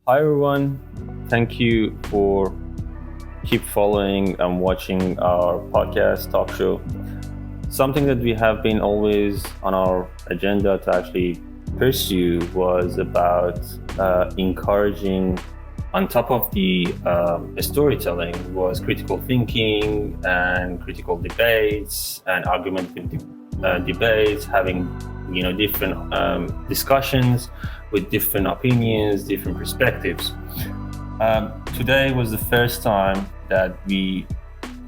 Hi everyone, thank you for keep following and watching our podcast talk show. Something that we have been always on our agenda to actually pursue was about encouraging, on top of the storytelling, was critical thinking and critical debates and argumentative debates, having different discussions with different opinions, different perspectives. Today was the first time that we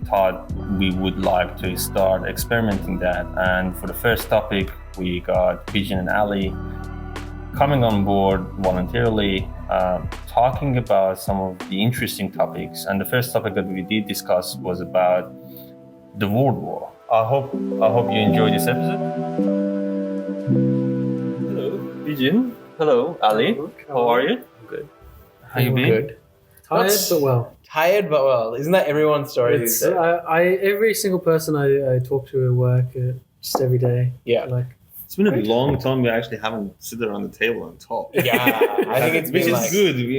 thought we would like to start experimenting that, and for the first topic we got Pigeon and Ali coming on board voluntarily, talking about some of the interesting topics. And the first topic that we did discuss was about the World War. I hope you enjoyed this episode. Hello, Pigeon. Hello, Ali. How are you? I'm good. How you been? Good. Tired but well. Tired but well. Isn't that everyone's story these days? Every single person I talk to at work, just every day. Yeah. Like, It's been a long time we actually haven't sit around the table and talk. Yeah, I think it's which been is like good. We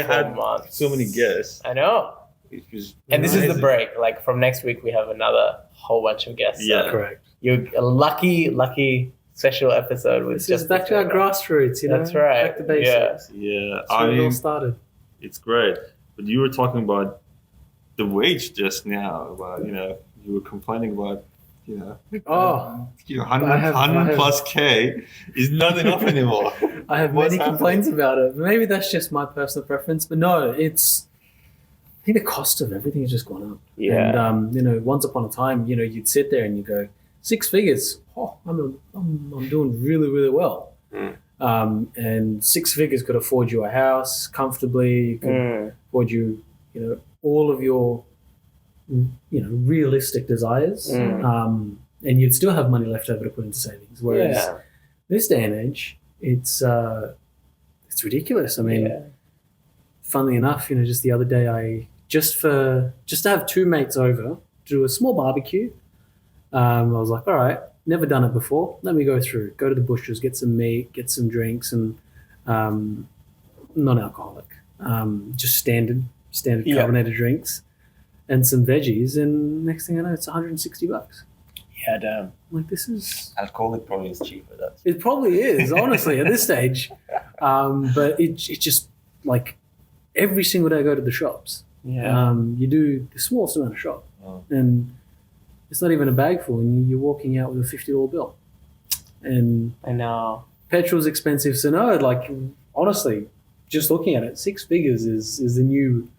had 3-4 months. so many guests. I know. Which was And this is the amazing. break. Like from next week, we have another whole bunch of guests. Yeah. So correct. you're a lucky special episode with This just is back to our grassroots, That's right. Back to basics. Yeah, That's where it all started. it's great. But you were talking about the wage just now. About you were complaining about Oh, 100, I have- 100 plus K is not enough anymore. I have What's many happening? complaints about it. Maybe that's just my personal preference, but no, I think the cost of everything has just gone up. Yeah. And once upon a time, you'd sit there and you go, 6 figures. Oh, I'm doing really, really well. And 6 figures could afford you a house comfortably. Could afford you, all of your, realistic desires. And you'd still have money left over to put into savings. Whereas this day and age, it's ridiculous. I mean, funnily enough, just the other day, just to have 2 mates over to do a small barbecue. I was like, all right, never done it before. Let me go to the butchers, get some meat, get some drinks, and non-alcoholic, just standard carbonated drinks, and some veggies. And next thing I know, it's $160. Yeah, damn. Like, this is. Alcoholic probably is cheaper. It probably is, honestly, at this stage. But it's just like every single day I go to the shops. Yeah. You do the smallest amount of shop, Oh. and it's not even a bag full, and you're walking out with a $50 bill. And I know. petrol's expensive, so no, like, honestly, just looking at it, 6 figures is the new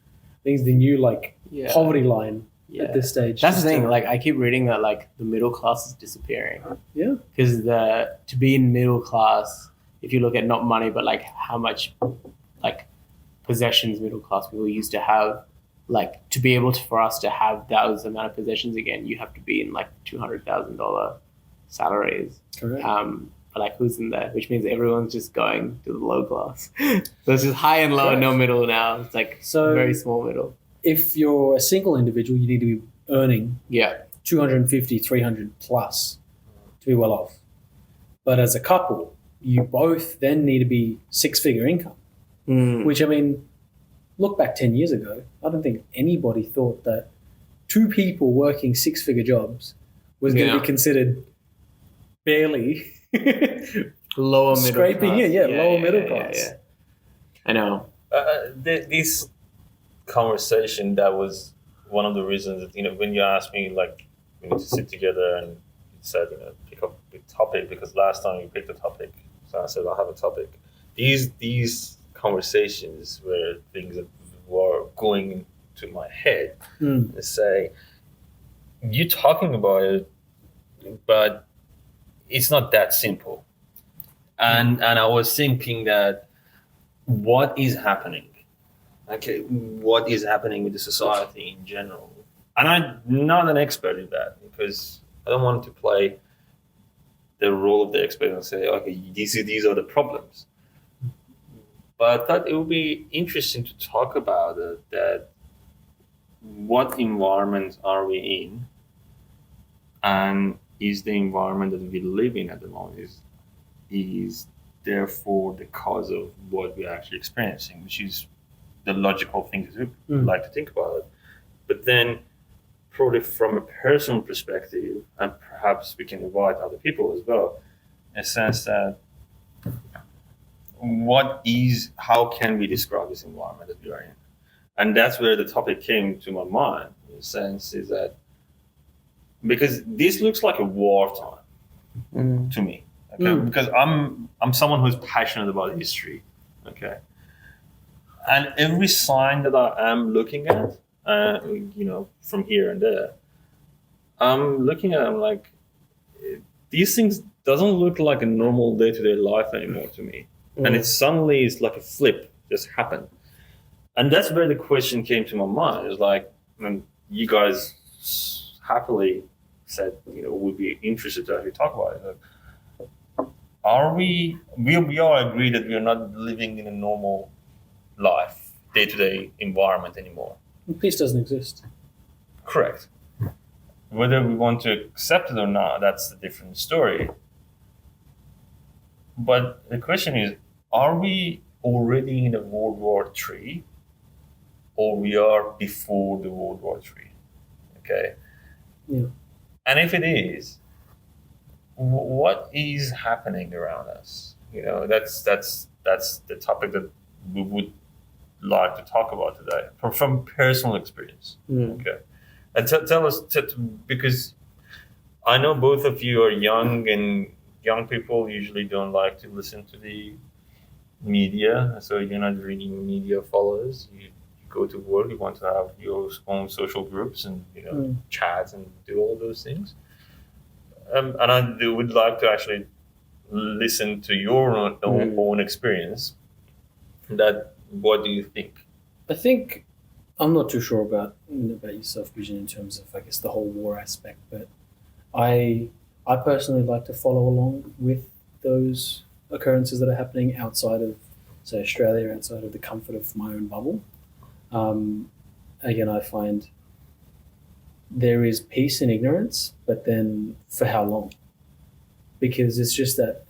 poverty line at this stage. That's the thing. Like, I keep reading that like the middle class is disappearing. Yeah. Because to be in middle class, if you look at not money, but like how much like possessions middle class people used to have, like to be able for us to have those amount of possessions again, you have to be in like $200,000 salaries. Correct. But like who's in there? Which means everyone's just going to the low class. So it's just high and low, Correct. no middle now. It's like very small middle. If you're a single individual, you need to be earning Yeah. 250, 300 plus to be well off. But as a couple, you both then need to be 6-figure income, which, I mean, look back 10 years ago, I don't think anybody thought that 2 people working 6-figure jobs was going to be considered barely Lower middle scraping class. in, lower middle class. Yeah. I know. This conversation, that was one of the reasons that when you asked me, like, we need to sit together and you said pick up the topic, because last time you picked a topic, so I said I'll have a topic. These conversations were things that were going to my head. And say, you talking about it, but it's not that simple. And I was thinking that what is happening? Okay, what is happening with the society in general? And I'm not an expert in that, because I don't want to play the role of the expert and say, okay, these are the problems. But I thought it would be interesting to talk about it, that what environment are we in, and is the environment that we live in at the moment is therefore the cause of what we're actually experiencing, which is the logical thing to do, like to think about it. But then, probably from a personal perspective, and perhaps we can invite other people as well, in a sense that how can we describe this environment that we are in? And that's where the topic came to my mind, in a sense, is that because this looks like a wartime to me. Okay? Because I'm someone who's passionate about history. Okay. And every sign that I am looking at, from here and there, I'm looking at, I'm like, these things doesn't look like a normal day-to-day life anymore to me. And it's like a flip just happened. And that's where the question came to my mind. It's like, you guys happily said, would be interested to actually talk about it. Like, are we all agree that we are not living in a normal life, day-to-day environment anymore. Peace doesn't exist. Correct. Whether we want to accept it or not, that's a different story. But the question is, are we already in a World War III, or we are before the World War III? Okay. Yeah. And if it is, what is happening around us? That's the topic that we would like to talk about today from personal experience. Okay. And tell us, because I know both of you are young, and young people usually don't like to listen to the media, so you're not really media followers. You go to work, you want to have your own social groups and chats and do all those things. And I would like to actually listen to your own experience. What do you think? I think I'm not too sure about yourself, Vision, in terms of, I guess, the whole war aspect, but I personally like to follow along with those occurrences that are happening outside of, say, Australia, outside of the comfort of my own bubble. Again, I find there is peace in ignorance, but then for how long? Because it's just that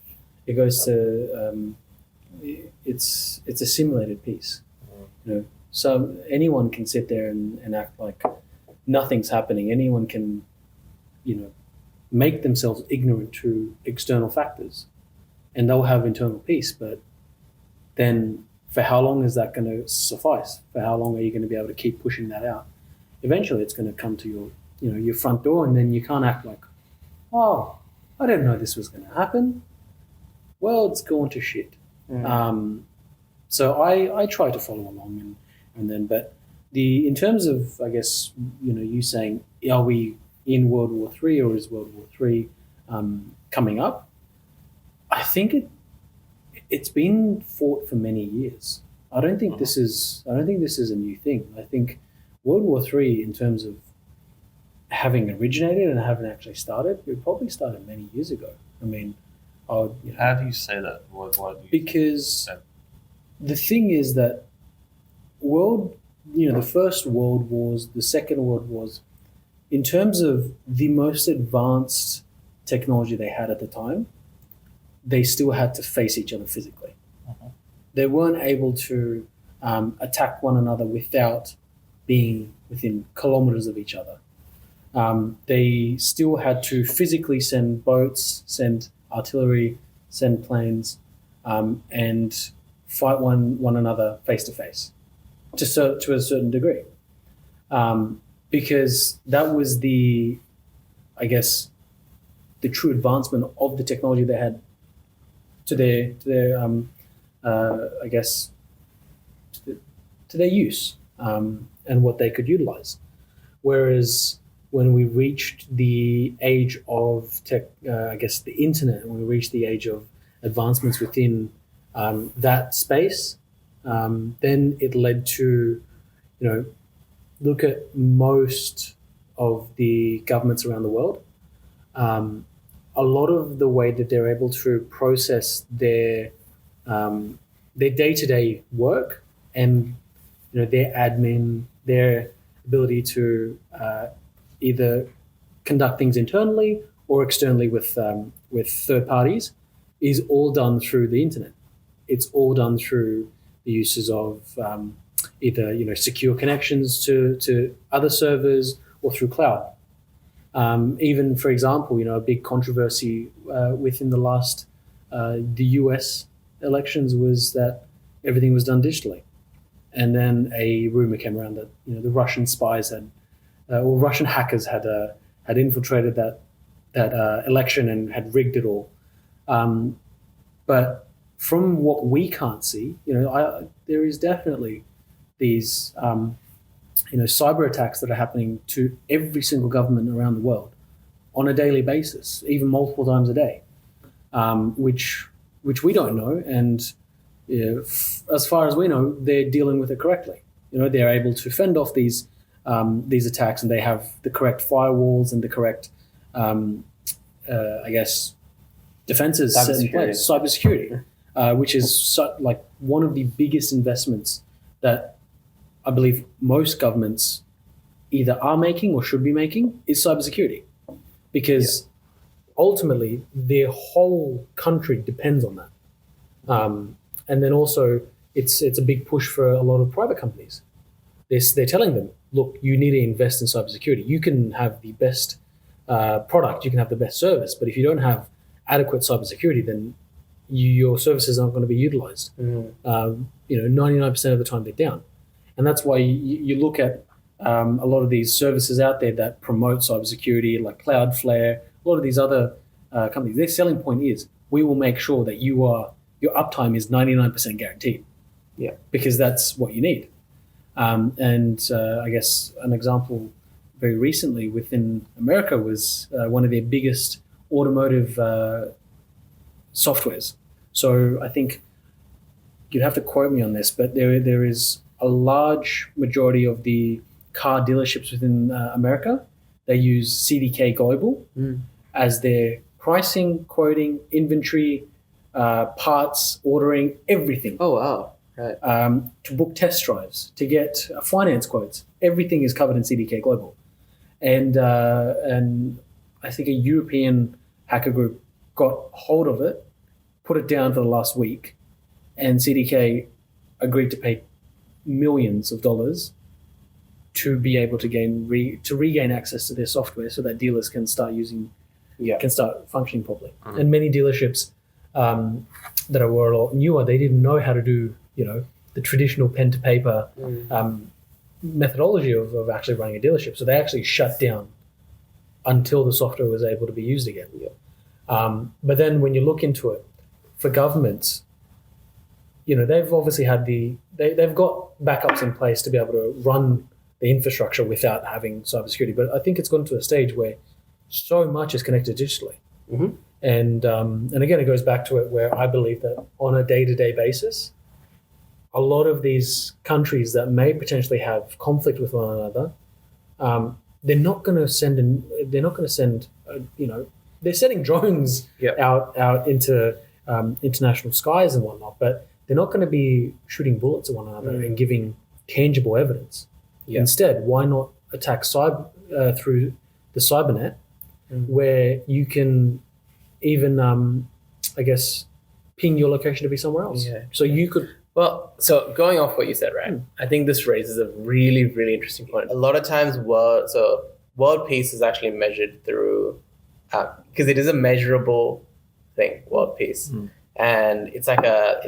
it goes to it's a simulated peace. So anyone can sit there and act like nothing's happening. Anyone can, make themselves ignorant to external factors, and they'll have internal peace. But then, for how long is that going to suffice? For how long are you going to be able to keep pushing that out? Eventually, it's going to come to your front door, and then you can't act like, oh, I didn't know this was going to happen. Well, it's gone to shit. So I try to follow along, and then, but in terms of, I guess, you saying, are we in World War III, or is World War III coming up? I think it's been fought for many years. I don't think this is a new thing. I think World War III, in terms of having originated and having actually started, it probably started many years ago. I mean, how do you say that? What do you because the thing is that the First World Wars, the Second World Wars, in terms of the most advanced technology they had at the time, they still had to face each other physically. They weren't able to attack one another without being within kilometers of each other. They still had to physically send boats, send artillery, send planes, and fight one another face to face, to a certain degree, because that was the true advancement of the technology they had to their use, and what they could utilize. Whereas when we reached the age of the internet, when we reached the age of advancements within that space, then it led to, look at most of the governments around the world. A lot of the way that they're able to process their day-to-day work and their admin, their ability to either conduct things internally or externally with third parties, is all done through the internet. It's all done through the uses of either secure connections to other servers or through cloud. Even, for example, a big controversy within the US elections was that everything was done digitally. And then a rumor came around that the Russian spies or Russian hackers had infiltrated that election and had rigged it all. But from what we can't see, there is definitely these cyber attacks that are happening to every single government around the world on a daily basis, even multiple times a day, which we don't know. And as far as we know, they're dealing with it correctly. They're able to fend off these attacks, and they have the correct firewalls and the correct, defenses set in place. Cybersecurity, which is one of the biggest investments that I believe most governments either are making or should be making, is cybersecurity, because ultimately their whole country depends on that. And then also it's a big push for a lot of private companies. They're telling them, look, you need to invest in cybersecurity. You can have the best product, you can have the best service, but if you don't have adequate cybersecurity, then your services aren't going to be utilized. 99% of the time they're down. And that's why you look at a lot of these services out there that promote cybersecurity, like Cloudflare, a lot of these other companies. Their selling point is, we will make sure that your uptime is 99% guaranteed. Yeah, because that's what you need. I guess an example very recently within America was one of their biggest automotive softwares. So I think you'd have to quote me on this, but there is a large majority of the car dealerships within America, they use CDK Global as their pricing, quoting, inventory, parts, ordering, everything. Oh, wow. Right. To book test drives, to get finance quotes, everything is covered in CDK Global. And I think a European hacker group got hold of it, put it down for the last week, and CDK agreed to pay millions of dollars to be able to regain access to their software so that dealers can start can start functioning properly. Mm-hmm. And many dealerships that were a lot newer, they didn't know how to do the traditional pen to paper methodology of actually running a dealership. So they actually shut down until the software was able to be used again. Yeah. But then when you look into it, for governments, they've obviously had they've got backups in place to be able to run the infrastructure without having cybersecurity. But I think it's gotten to a stage where so much is connected digitally. Mm-hmm. And again, it goes back to it where I believe that on a day-to-day basis, a lot of these countries that may potentially have conflict with one another, they're not going to send. They're sending drones out into international skies and whatnot, but they're not going to be shooting bullets at one another and giving tangible evidence. Yeah. Instead, why not attack through the cybernet, where you can even, ping your location to be somewhere else. Yeah. So you could. Well, so going off what you said, right? I think this raises a really, really interesting point. A lot of times, world peace is actually measured through, because it is a measurable thing, world peace, and it's like a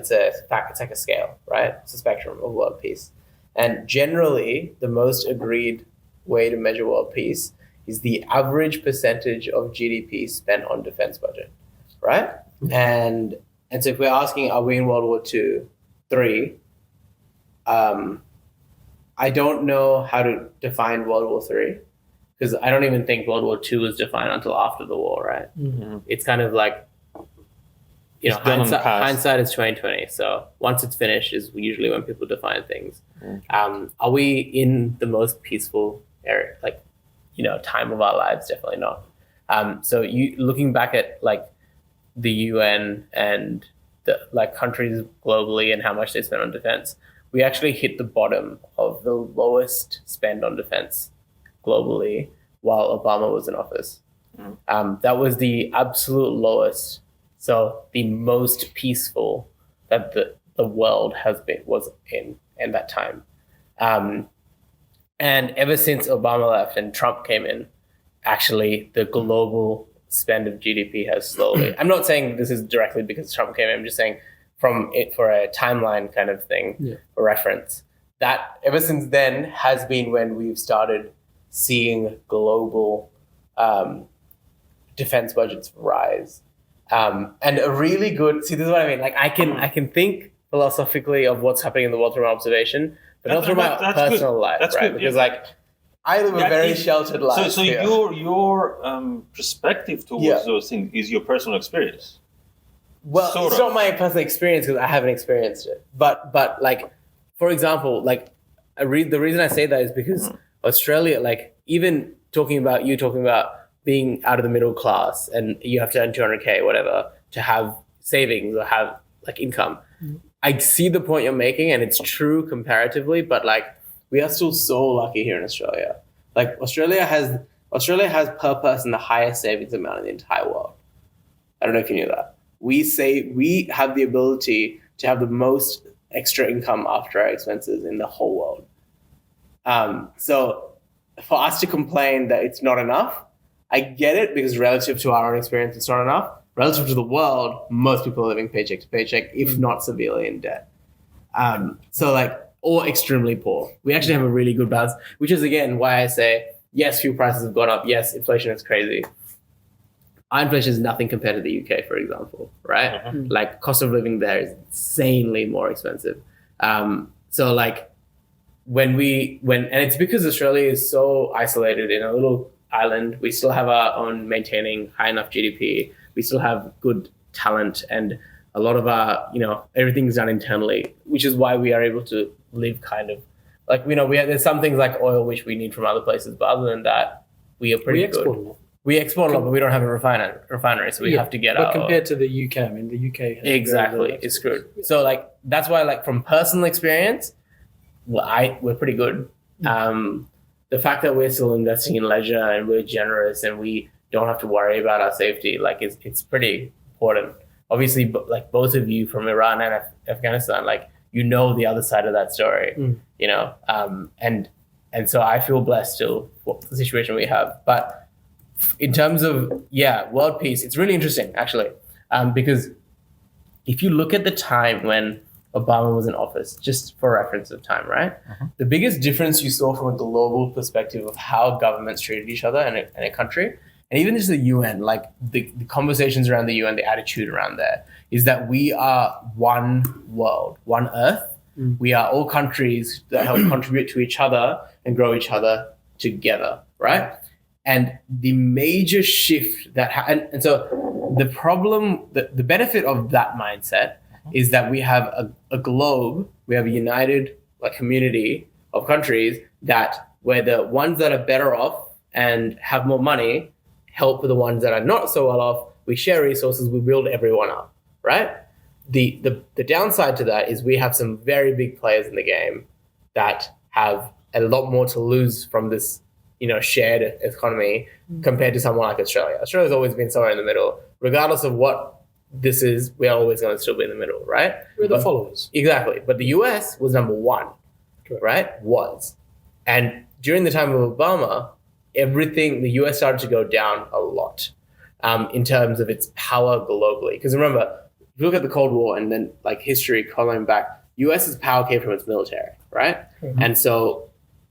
scale, right? It's a spectrum of world peace, and generally, the most agreed way to measure world peace is the average percentage of GDP spent on defense budget, right? And so if we're asking, are we in World War II? 3, I don't know how to define World War III, because I don't even think World War II was defined until after the war, right? Mm-hmm. It's kind of like, hindsight is 20/20. So once it's finished is usually when people define things. Mm-hmm. Are we in the most peaceful area, time of our lives? Definitely not. So you looking back at the UN and the countries globally and how much they spend on defense, we actually hit the bottom of the lowest spend on defense globally while Obama was in office. That was the absolute lowest So the most peaceful that the world was in that time. And ever since Obama left and Trump came in, actually the global spend of GDP has slowly, I'm not saying this is directly because Trump came in, I'm just saying from it for a timeline kind of thing, for reference, that ever since then has been when we've started seeing global defense budgets rise. And a really good, see, this is what I mean. Like I can think philosophically of what's happening in the world through my observation, but not through my personal life, that's right? Good, because like I live a very sheltered life. So your perspective towards those things is your personal experience. Well, it's not my personal experience because I haven't experienced it. But like, for example, like the reason I say that is because Australia, like even talking about being out of the middle class and you have to earn 200K, whatever, to have savings or have like income. I see the point you're making and it's true comparatively, but like we are still so lucky here in Australia. Like Australia has per person the highest savings amount in the entire world. I don't know if you knew that. We have the ability to have the most extra income after our expenses in the whole world. So for us to complain that it's not enough, I get it because relative to our own experience, it's not enough. Relative to the world, most people are living paycheck to paycheck, if not severely in debt. So like, or extremely poor. We actually have a really good balance, which is again why I say, yes, fuel prices have gone up. Yes, inflation is crazy. Our inflation is nothing compared to the UK, for example, right? Like cost of living there is insanely more expensive. So like when and it's because Australia is so isolated in a little island, we still have our own maintaining high enough GDP. We still have good talent and a lot of our, everything's done internally, which is why we are able to live kind of like, there's some things like oil, which we need from other places. But other than that, we are pretty good. We export a lot, but we don't have a refinery, so we have to get But compared to the UK, I mean, the UK has exactly is screwed. So like that's why, like from personal experience, we're pretty good. The fact that we're still investing in leisure and we're generous and we don't have to worry about our safety, like it's pretty important. Obviously, like both of you from Iran and Afghanistan, like the other side of that story, and so I feel blessed still for the situation we have, but. In terms of, world peace, it's really interesting, actually, because if you look at the time when Obama was in office, just for reference of time, right? The biggest difference you saw from a global perspective of how governments treated each other in a country, and even just the UN, like the conversations around the UN, the attitude around there, is that we are one world, one earth. We are all countries that help contribute to each other and grow each other together, right? And the major shift and so the problem, the benefit of that mindset is that we have a globe, we have a united community of countries where the ones that are better off and have more money help the ones that are not so well off. We share resources, we build everyone up, right? The downside to that is we have some very big players in the game that have a lot more to lose from this shared economy compared to someone like Australia. Australia's always been somewhere in the middle. Regardless of what this is, we're always going to still be in the middle, right? We're the followers. Exactly. But the US was number one, right? And during the time of Obama, the US started to go down a lot in terms of its power globally. Because remember, if you look at the Cold War and then history coming back, US's power came from its military, right? And so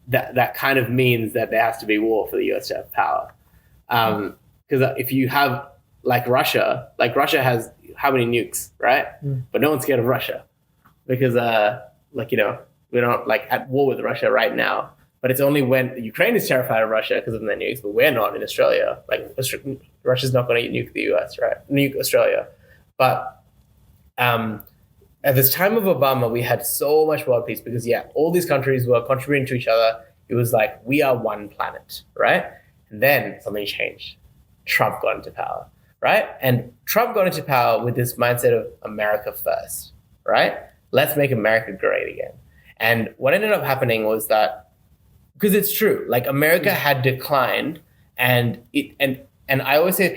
that kind of means that there has to be war for the US to have power. Because if you have Russia has how many nukes, right? But no one's scared of Russia because we're not at war with Russia right now. But it's only when Ukraine is terrified of Russia because of their nukes, but we're not in Australia. Russia's not going to nuke the US, right? Nuke Australia. But at this time of Obama, we had so much world peace because, all these countries were contributing to each other. It was like, we are one planet, right? And then something changed. Trump got into power, right? And Trump got into power with this mindset of America first, right? Let's make America great again. And what ended up happening was that, because it's true, America had declined, and I always say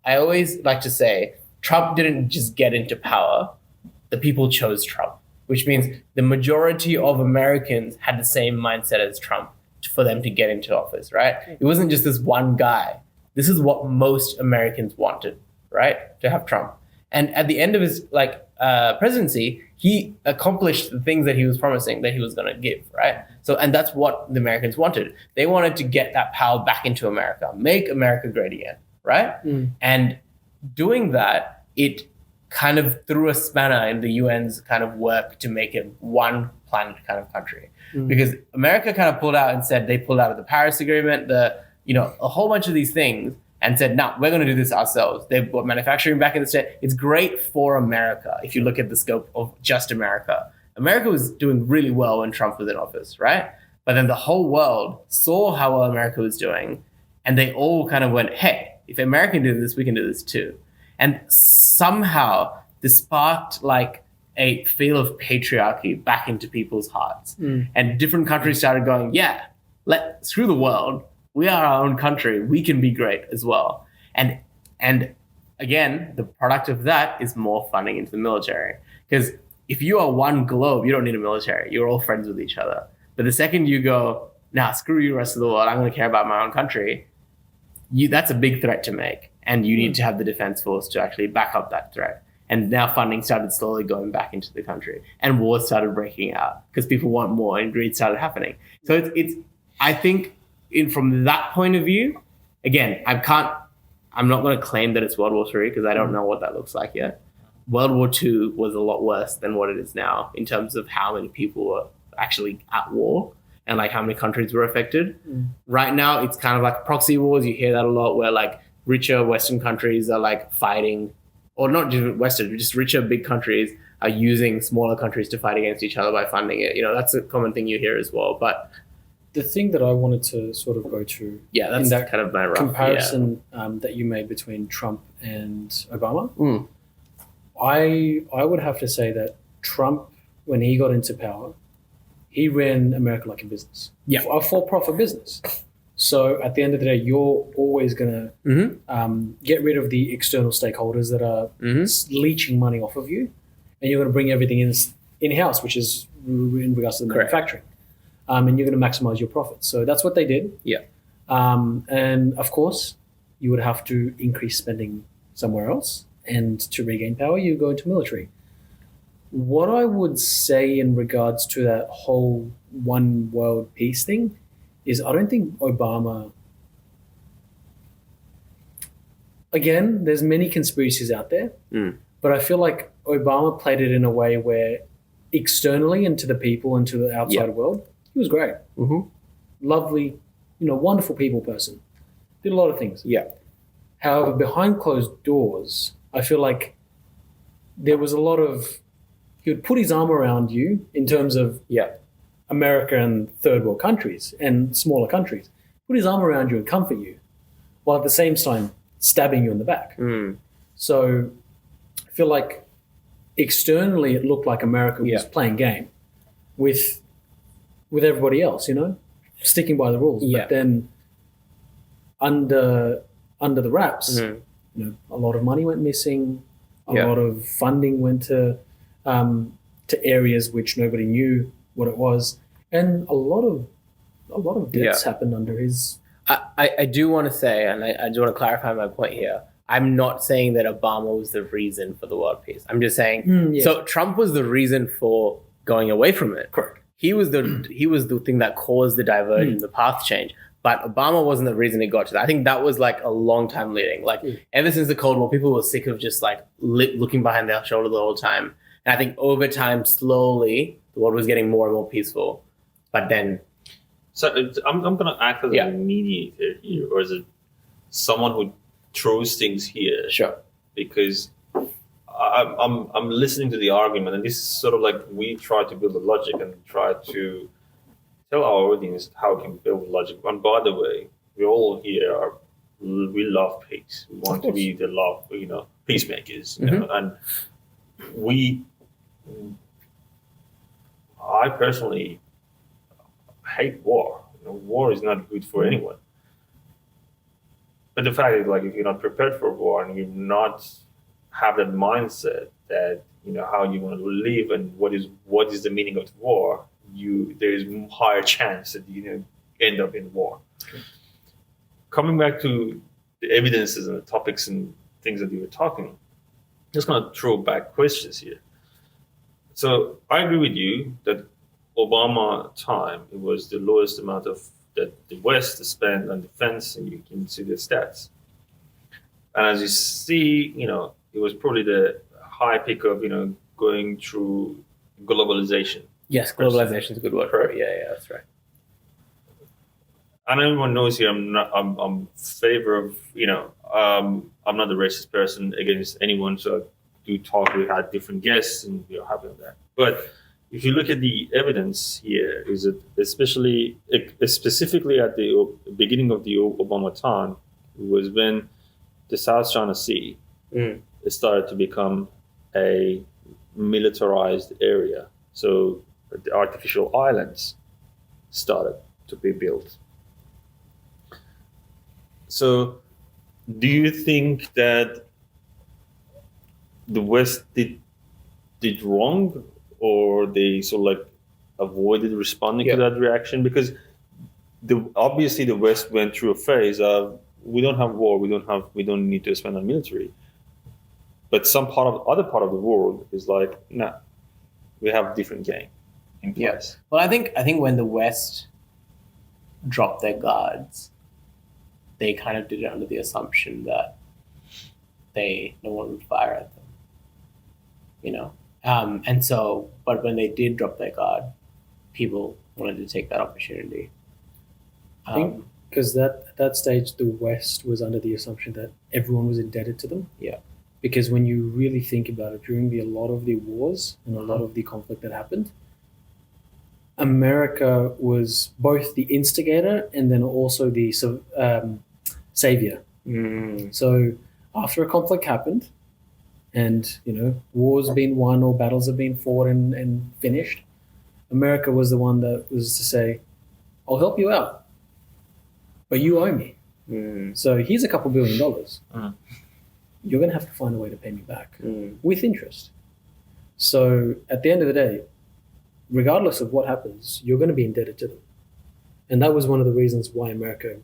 I always like to say Trump didn't just get into power. The people chose Trump, which means the majority of Americans had the same mindset as Trump for them to get into office, right? It wasn't just this one guy. This is what most Americans wanted, right? To have Trump. And at the end of his presidency, he accomplished the things that he was promising that he was going to give, right? So, and that's what the Americans wanted. They wanted to get that power back into America, make America great again, right? And doing that, it kind of threw a spanner in the UN's kind of work to make it one planet kind of country. Because America kind of pulled out and said they pulled out of the Paris Agreement, a whole bunch of these things, and said, no, we're going to do this ourselves. They brought manufacturing back in the state. It's great for America if you look at the scope of just America. America was doing really well when Trump was in office, right? But then the whole world saw how well America was doing, and they all kind of went, hey, if America can do this, we can do this too. And somehow this sparked like a feel of patriarchy back into people's hearts. And different countries started going, yeah, screw the world. We are our own country. We can be great as well. And again, the product of that is more funding into the military. Because if you are one globe, you don't need a military. You're all friends with each other. But the second you go, nah, screw you, rest of the world, I'm going to care about my own country, that's a big threat to make. And you need to have the defense force to actually back up that threat. And now funding started slowly going back into the country. And wars started breaking out because people want more and greed started happening. So it's I think, from that point of view, again, I'm not going to claim that it's World War III because I don't know what that looks like yet. World War II was a lot worse than what it is now in terms of how many people were actually at war and like how many countries were affected. Right now, it's kind of like proxy wars. You hear that a lot where like richer Western countries are like fighting, or not just Western, just richer big countries are using smaller countries to fight against each other by funding it. That's a common thing you hear as well. But the thing that I wanted to sort of go to, that's that kind of my rough comparison that you made between Trump and Obama. I would have to say that Trump, when he got into power, he ran America like a business, a for-profit business. So at the end of the day, you're always going to get rid of the external stakeholders that are leeching money off of you, and you're going to bring everything in-house, which is in regards to the manufacturing. And you're going to maximize your profits. So that's what they did. And of course, you would have to increase spending somewhere else. And to regain power, you go into military. What I would say in regards to that whole one world peace thing is I don't think Obama... Again, there's many conspiracies out there. But I feel like Obama played it in a way where externally and to the people and to the outside world, he was great. Lovely, wonderful people person. Did a lot of things. However, behind closed doors, I feel like there was a lot of... He would put his arm around you in terms of America and third world countries and smaller countries. Put his arm around you and comfort you, while at the same time stabbing you in the back. So I feel like externally it looked like America was playing game with everybody else, sticking by the rules. But then under the wraps, a lot of money went missing. A lot of funding went to areas which nobody knew what it was, and a lot of deaths happened under his. I do want to say, and I do want to clarify my point here. I'm not saying that Obama was the reason for the world peace. I'm just saying, so Trump was the reason for going away from it. Correct. He was the thing that caused the diversion, the path change. But Obama wasn't the reason it got to that. I think that was like a long time leading. Like ever since the Cold War, people were sick of just like looking behind their shoulder the whole time. And I think over time, slowly, the world was getting more and more peaceful. But then... So I'm going to act as a mediator here, or as someone who throws things here. Sure. Because I'm listening to the argument, and this is sort of like we try to build a logic and try to tell our audience how we can build logic. And by the way, we all here we love peace. We want to be the peacemakers. And I personally hate war. War is not good for anyone. But the fact is, like, if you're not prepared for war and you're not have that mindset that how you want to live and what is the meaning of the war, there is higher chance that you end up in war. Okay. Coming back to the evidences and the topics and things that you were talking, just going to throw back questions here. So I agree with you that Obama time, it was the lowest amount of that the West spent on defense, and you can see the stats. And as you see, it was probably the high peak of going through globalization. Yes, globalization is a good word for it. Yeah, that's right. And everyone knows here I'm favor of I'm not a racist person against anyone, so I do talk. We had different guests and we are happy with that. But if you look at the evidence here, is it specifically at the beginning of the Obama time, it was when the South China Sea it started to become a militarized area. So the artificial islands started to be built. So do you think that the West did wrong, or they sort of avoided responding to that reaction? Because obviously the West went through a phase of we don't have war, we don't need to spend on military. But other part of the world is like, nah, we have different game in place. Yes. Well, I think when the West dropped their guards, they kind of did it under the assumption that no one would fire at them. And so, but when they did drop their guard, people wanted to take that opportunity. I think because at that stage, the West was under the assumption that everyone was indebted to them. Yeah. Because when you really think about it, during a lot of the wars and a lot of the conflict that happened, America was both the instigator and then also the savior. So after a conflict happened, and wars been won or battles have been fought and finished, America was the one that was to say, I'll help you out, but you owe me. So here's a couple $1 billion. You're going to have to find a way to pay me back with interest. So at the end of the day, regardless of what happens, you're going to be indebted to them. And that was one of the reasons why America,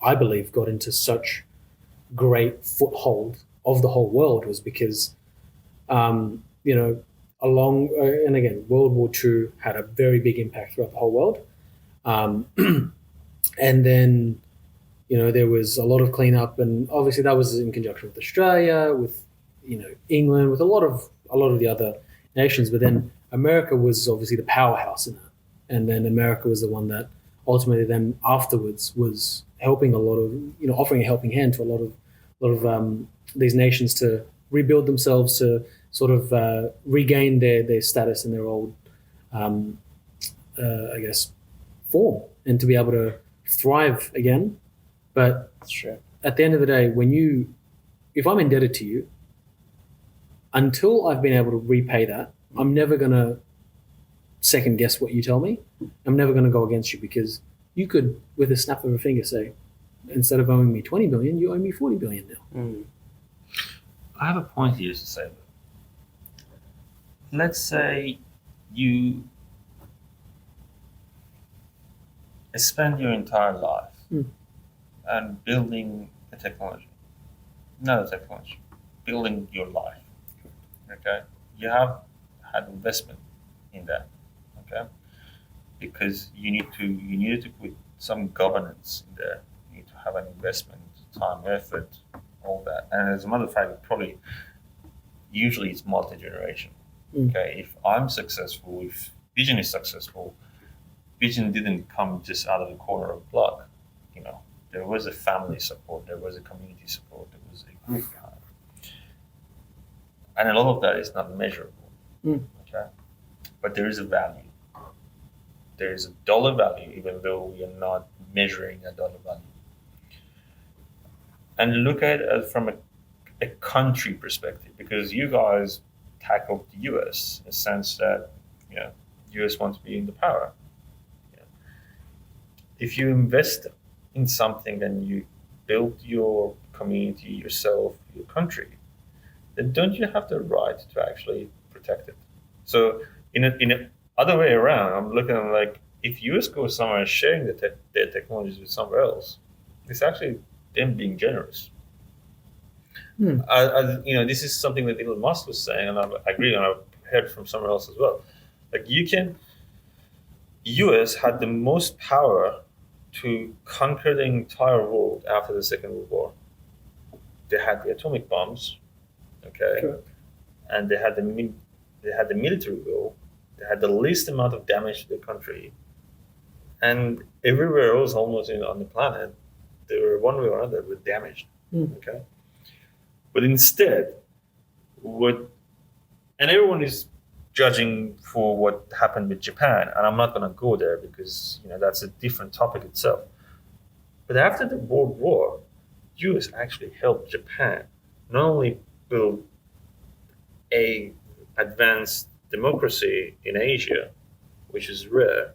I believe, got into such great foothold of the whole world, was because, and again, World War II had a very big impact throughout the whole world. And then, there was a lot of cleanup, and obviously that was in conjunction with Australia, with, England, with a lot of the other nations. But then America was obviously the powerhouse in that. And then America was the one that ultimately then afterwards was helping a lot of, offering a helping hand to a lot of these nations to rebuild themselves, to sort of regain their status and their old, form, and to be able to thrive again. But at the end of the day, if I'm indebted to you, until I've been able to repay that, I'm never going to second guess what you tell me. I'm never going to go against you, because you could, with a snap of a finger, say, instead of owing me 20 billion, you owe me 40 billion now. I have a point here to say. Let's say you spend your entire life and building a technology, not a technology, building your life. Okay, you have had investment in that. Okay, because you needed to put some governance in there. You need to have an investment, time, effort, all that. And as a matter of fact, usually it's multi-generational. Okay, if I'm successful, if Vision is successful, Vision didn't come just out of the corner of blood. There was a family support, there was a community support, there was a group behind. And a lot of that is not measurable. Okay, but there is a value. There is a dollar value, even though we are not measuring a dollar value. And look at it from a country perspective, because you guys tackled the US in the sense that US wants to be in the power. If you invest in something and you build your community, yourself, your country, then don't you have the right to actually protect it? So in a other way around, I'm looking at like, if US goes somewhere and sharing their technologies with somewhere else, it's actually them being generous. This is something that Elon Musk was saying, and I agree, and I've heard from somewhere else as well. Like US had the most power to conquer the entire world after the Second World War. They had the atomic bombs, okay, Correct. and they had the military will. They had the least amount of damage to the country, and everywhere else, almost on the planet, they were one way or another were damaged. Okay, but instead, and everyone is judging for what happened with Japan, and I'm not going to go there because that's a different topic itself. But after the World War, US actually helped Japan not only build a advanced democracy in Asia, which is rare,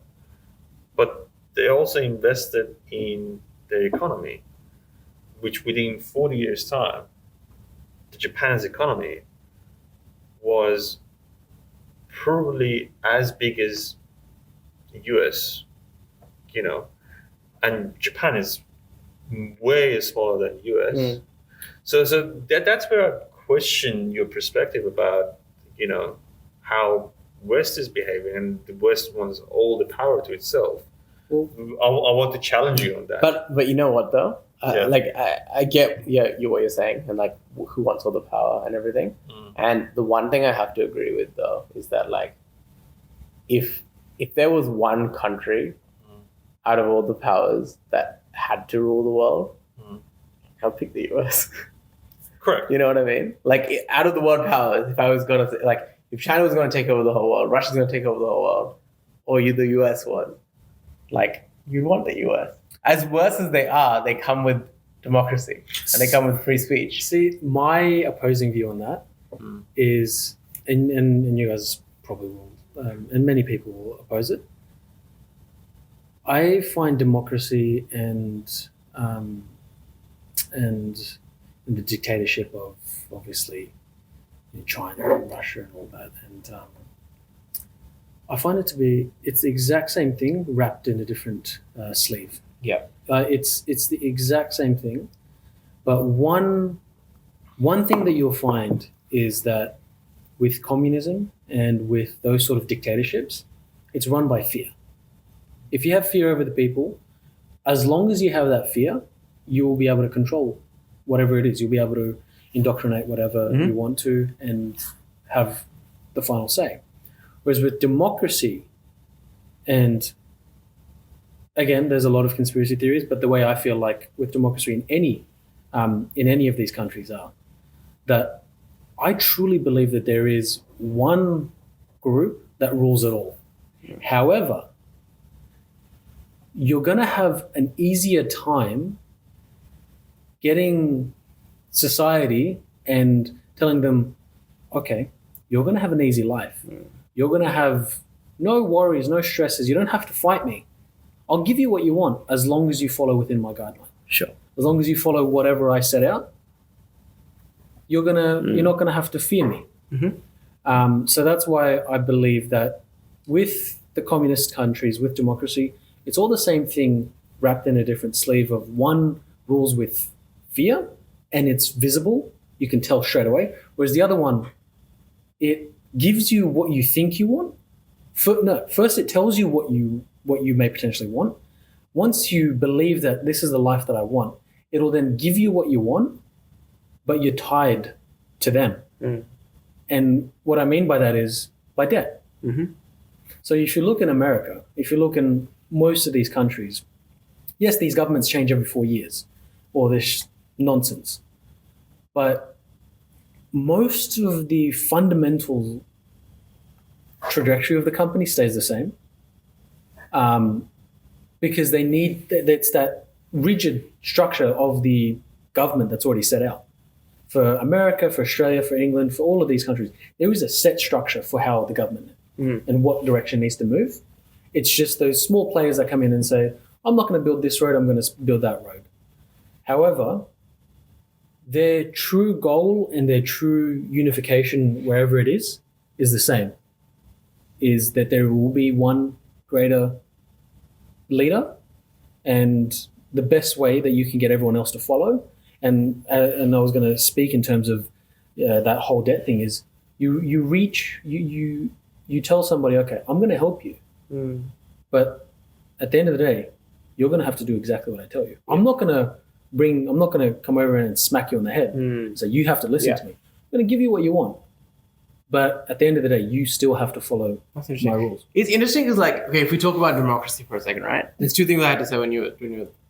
but they also invested in their economy, which within 40 years' time, Japan's economy was probably as big as the US, and Japan is way smaller than US. So that's where I question your perspective about, how West is behaving, and the West wants all the power to itself. Well, I want to challenge you on that. But you know what though? Yeah. Like I get what you're saying, and like who wants all the power and everything. And the one thing I have to agree with though is that like if there was one country out of all the powers that had to rule the world, I'll pick the US. Correct. You know what I mean? Like out of the world powers, if I was gonna if China was gonna take over the whole world, Russia's gonna take over the whole world, or the US was, like you'd want the US. As worse as they are, they come with democracy and they come with free speech. See, my opposing view on that is, and you guys probably will, and many people will oppose it. I find democracy and the dictatorship of obviously China and Russia and all that, and I find it to be, it's the exact same thing wrapped in a different sleeve. Yeah. It's the exact same thing, but one thing that you'll find is that with communism and with those sort of dictatorships, it's run by fear. If you have fear over the people, as long as you have that fear, you will be able to control whatever it is. You'll be able to indoctrinate whatever you want to and have the final say. Whereas with democracy, and again, there's a lot of conspiracy theories, but the way I feel like with democracy in any of these countries are that I truly believe that there is one group that rules it all. However, you're going to have an easier time getting society and telling them, okay, you're going to have an easy life. You're going to have no worries, no stresses. You don't have to fight me. I'll give you what you want as long as you follow within my guideline. Sure. As long as you follow whatever I set out, you're not gonna have to fear me. So that's why I believe that with the communist countries, with democracy, it's all the same thing wrapped in a different sleeve of one rules with fear and it's visible. You can tell straight away. Whereas the other one, it gives you what you think you want. First it tells you what you may potentially want. Once you believe that this is the life that I want, it'll then give you what you want, but you're tied to them. And what I mean by that is by debt. So if you look in America, if you look in most of these countries, yes, these governments change every 4 years, or this nonsense. But most of the fundamental trajectory of the company stays the same. Because they need, it's that rigid structure of the government that's already set out. For America, for Australia, for England, for all of these countries, there is a set structure for how the government and what direction needs to move. It's just those small players that come in and say, I'm not going to build this road, I'm going to build that road. However, their true goal and their true unification, wherever it is the same. Is that there will be one greater leader, and the best way that you can get everyone else to follow. And I was going to speak in terms of that whole debt thing is you tell somebody, okay, I'm going to help you, but at the end of the day, you're going to have to do exactly what I tell you. Yeah. I'm not going to come over and smack you on the head. So you have to listen to me. I'm going to give you what you want. But at the end of the day, you still have to follow my rules. It's interesting because, like, okay, if we talk about democracy for a second, right? There's two things I had to say when your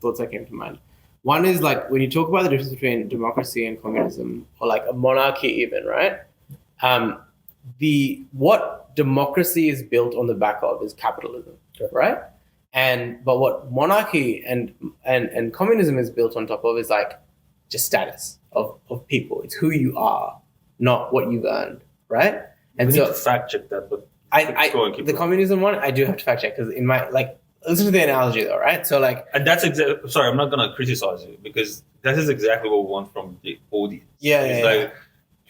thoughts that came to mind. One is, like, when you talk about the difference between democracy and communism, or like a monarchy even, right? What democracy is built on the back of is capitalism, right? But what monarchy and communism is built on top of is like just status of people. It's who you are, not what you've earned. Right, and we need to fact check that, but the communism one, I do have to fact check because in my listen to the analogy though, right? So like, and that's exactly. Sorry, I'm not gonna criticize you because that is exactly what we want from the audience. To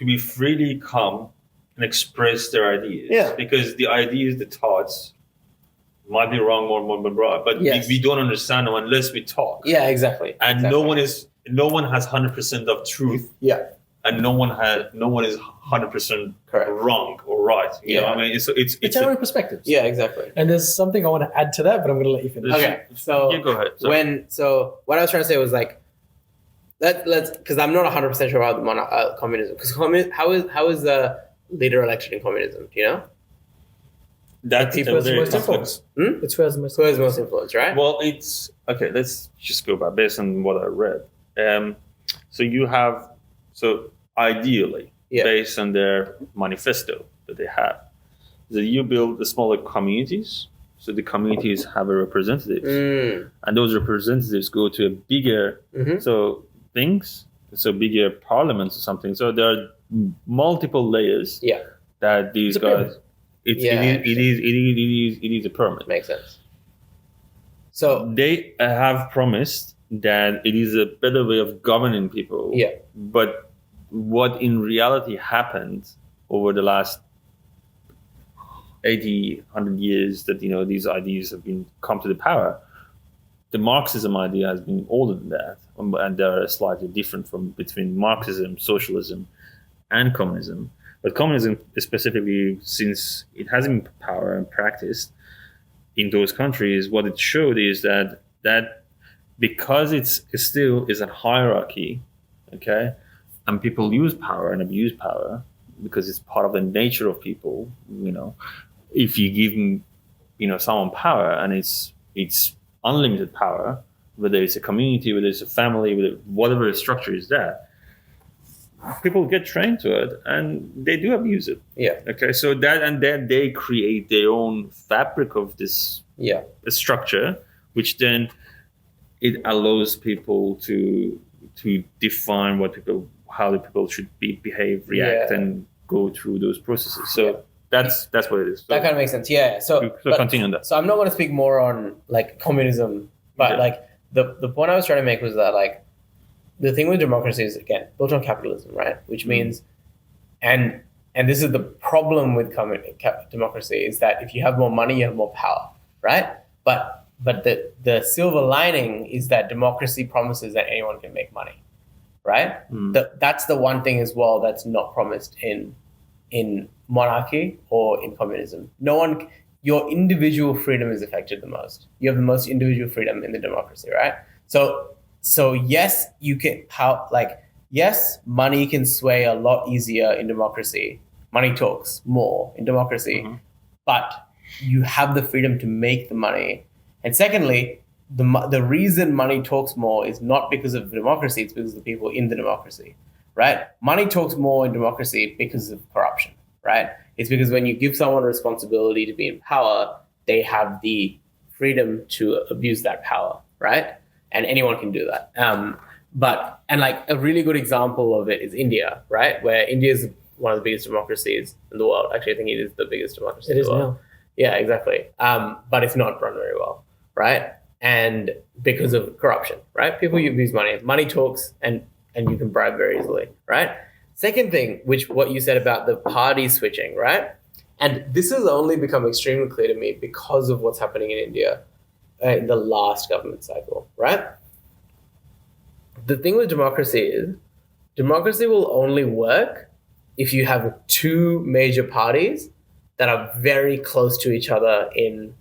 be freely come and express their ideas. Yeah, because the ideas, the thoughts, might be wrong or right, but we don't understand them unless we talk. Yeah, exactly. And no one has 100% of truth. Yeah. And no one is 100% wrong or right. You know what I mean? It's our perspectives. Yeah, exactly. And there's something I want to add to that, but I'm going to let you finish. Okay, so you go ahead. What I was trying to say was like, let's because I'm not 100% sure about communism. Because how is the leader elected in communism? Do you know? That's who has the most influence. It's who has the most influence, right? Well, it's okay. Let's just go by based on what I read. So ideally, based on their manifesto that they have, that you build the smaller communities. So the communities have a representative, and those representatives go to a bigger bigger parliaments or something. So there are multiple layers. Yeah, that these guys. It is a pyramid. Makes sense. So they have promised that it is a better way of governing people. Yeah, but what in reality happened over the last 80, 100 years that, these ideas have been come to the power, the Marxism idea has been older than that. And they're slightly different between Marxism, socialism, and communism. But communism, specifically, since it hasn't been power and practiced in those countries, what it showed is that because it still is a hierarchy, okay, and people use power and abuse power because it's part of the nature of people. If you give someone power and it's unlimited power, whether it's a community, whether it's a family, whatever the structure is there, people get trained to it and they do abuse it. Yeah. Okay. So then they create their own fabric of this structure, which then it allows people to define how the people should behave, react, and go through those processes. So that's what it is. So, that kind of makes sense. Yeah. So continue on that. So I'm not going to speak more on like communism, but like the point I was trying to make was that like the thing with democracy is again built on capitalism, right? Which means, and this is the problem with democracy is that if you have more money, you have more power, right? But the silver lining is that democracy promises that anyone can make money, right? That's the one thing as well that's not promised in monarchy or in communism. Your individual freedom is affected the most. You have the most individual freedom in the democracy, right? So yes, money can sway a lot easier in democracy. Money talks more in democracy, but you have the freedom to make the money. And secondly, the reason money talks more is not because of democracy, it's because of the people in the democracy, right? Money talks more in democracy because of corruption, right? It's because when you give someone a responsibility to be in power, they have the freedom to abuse that power, right? And anyone can do that. And like a really good example of it is India, right? Where India is one of the biggest democracies in the world. Actually, I think it is the biggest democracy in the world. Now. Yeah, exactly. But it's not run very well, right? And because of corruption, right? People abuse money. Money talks, and and you can bribe very easily, right? Second thing, which what you said about the party switching, right? And this has only become extremely clear to me because of what's happening in India in the last government cycle, right? The thing with democracy is democracy will only work if you have two major parties that are very close to each other in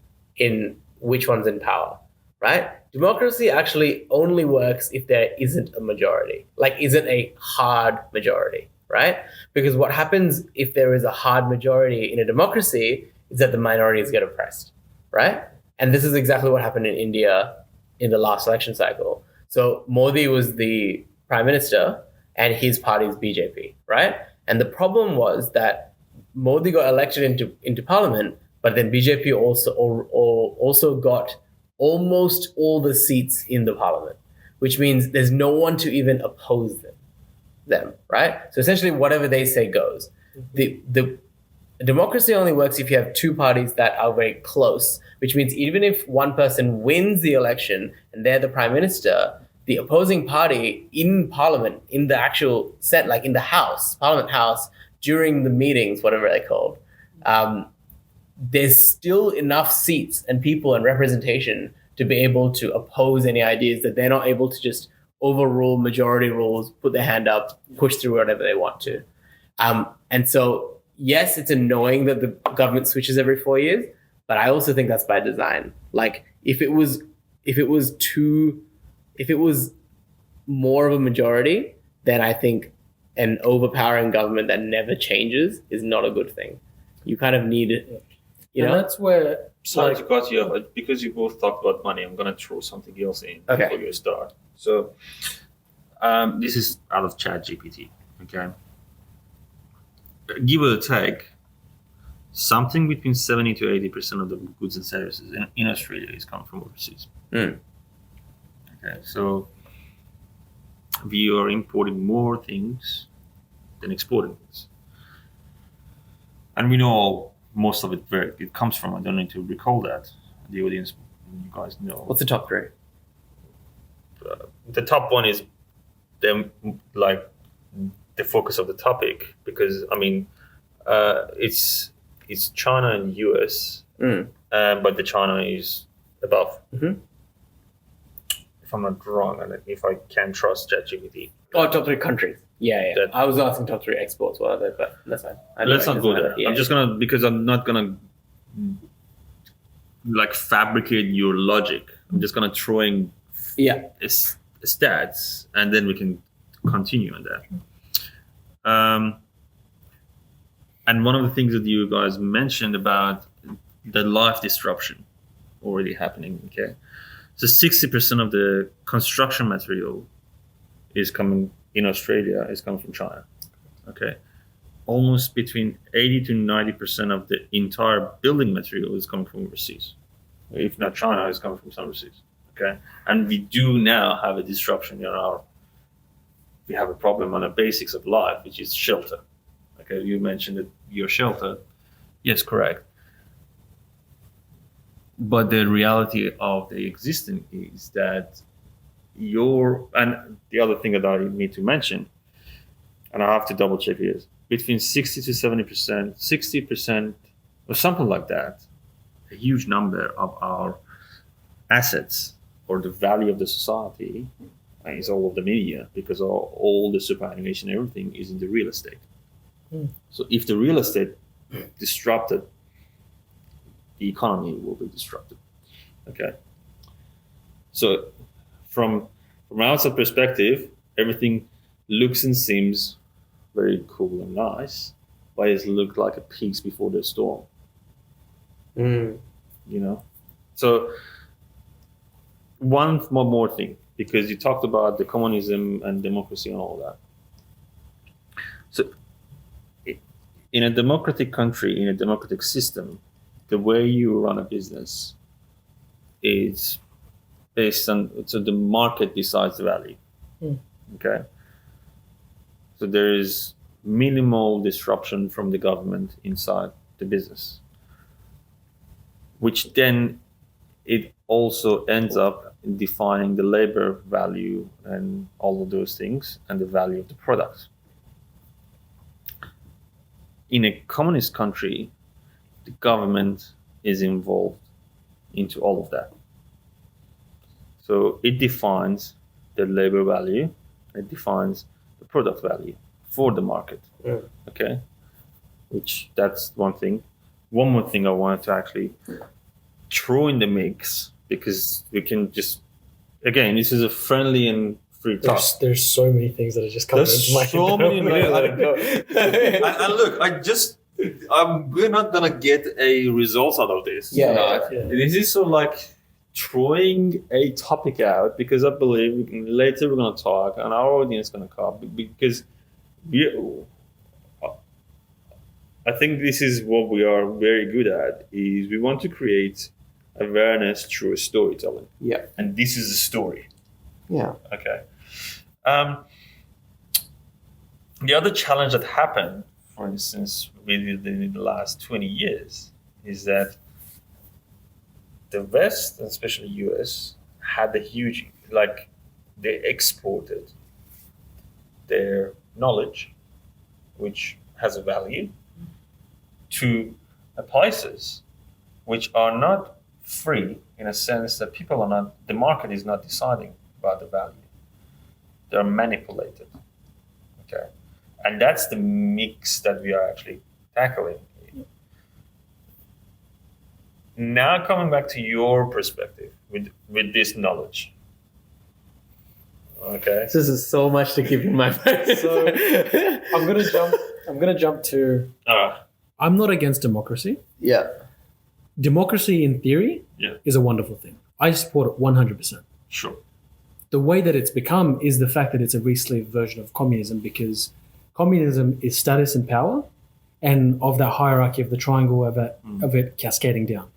which one's in power, right? Democracy actually only works if there isn't a majority, like isn't a hard majority, right? Because what happens if there is a hard majority in a democracy is that the minorities get oppressed, right? And this is exactly what happened in India in the last election cycle. So Modi was the prime minister and his party's BJP, right? And the problem was that Modi got elected into parliament, but then BJP also got almost all the seats in the parliament, which means there's no one to even oppose them, right? So essentially whatever they say goes. The democracy only works if you have two parties that are very close, which means even if one person wins the election and they're the prime minister, the opposing party in parliament, in the actual set, like in the house, parliament house, during the meetings, whatever they're called, there's still enough seats and people and representation to be able to oppose any ideas that they're not able to just overrule majority rules, put their hand up, push through whatever they want to. And so, yes, it's annoying that the government switches every 4 years, but I also think that's by design. Like if it was more of a majority, then I think an overpowering government that never changes is not a good thing. You kind of need it, and that's where. Sorry to cut you off, but because you both talked about money, I'm going to throw something else in before you start. So this is out of ChatGPT, okay? Give or take, something between 70 to 80% of the goods and services in Australia is coming from overseas. Okay, so we are importing more things than exporting things. And we know most of it where it comes from. I don't need to recall that. The audience, you guys know. What's the top three? The top one is the focus of the topic, because I mean it's China and US, but the China is above. If I'm not wrong, and if I can trust ChatGPT. Oh, top three countries. Yeah. I was asking top three exports, whatever, but that's fine. Let's not go there. Yeah. I'm just gonna, because I'm not gonna like fabricate your logic. I'm just gonna throw in stats, and then we can continue on that. And one of the things that you guys mentioned about the life disruption already happening. Okay, so 60% of the construction material is coming in Australia is coming from China. Okay, almost between 80 to 90% of the entire building material is coming from overseas. If not China, it's coming from some overseas. Okay, and we do now have a disruption in we have a problem on the basics of life, which is shelter. Okay, you mentioned that your shelter. Yes, correct. But the reality of the existing is that and the other thing that I need to mention, and I have to double check here, is between 60 to 70%, 60% or something like that, a huge number of our assets or the value of the society is all of the media, because all the superannuation, everything is in the real estate. So if the real estate disrupted, the economy will be disrupted. Okay. So from outside perspective, everything looks and seems very cool and nice, but it looks like a peace before the storm. You know. So one more thing, because you talked about the communism and democracy and all that. So in a democratic country, in a democratic system, the way you run a business is based on, so the market decides the value. Okay. So there is minimal disruption from the government inside the business, which then it also ends up in defining the labor value and all of those things and the value of the product. In a communist country, the government is involved into all of that. So it defines the labor value, it defines the product value for the market. Yeah. Okay, which that's one thing. One more thing I wanted to actually throw in the mix, because we can just, again, this is a friendly and free talk. There's so many things that are just coming into my head. And look, we're not gonna get a result out of this. Yeah. This is sort of like throwing a topic out, because I believe later we're gonna talk and our audience is gonna come, because I think this is what we are very good at, is we want to create awareness through storytelling. Yeah. And this is a story. Yeah. Okay. The other challenge that happened, for instance, within the last 20 years, is that the West, and especially US, had a huge, they exported their knowledge, which has a value, to places which are not free, in a sense that the market is not deciding about the value. They're manipulated. Okay. And that's the mix that we are actually tackling. Now coming back to your perspective with this knowledge. Okay. This is so much to keep in my mind. So I'm gonna jump to I'm not against democracy. Yeah. Democracy in theory is a wonderful thing. I support it 100%. Sure. The way that it's become is the fact that it's a re-sleeved version of communism, because communism is status and power, and of that hierarchy of the triangle of it cascading down.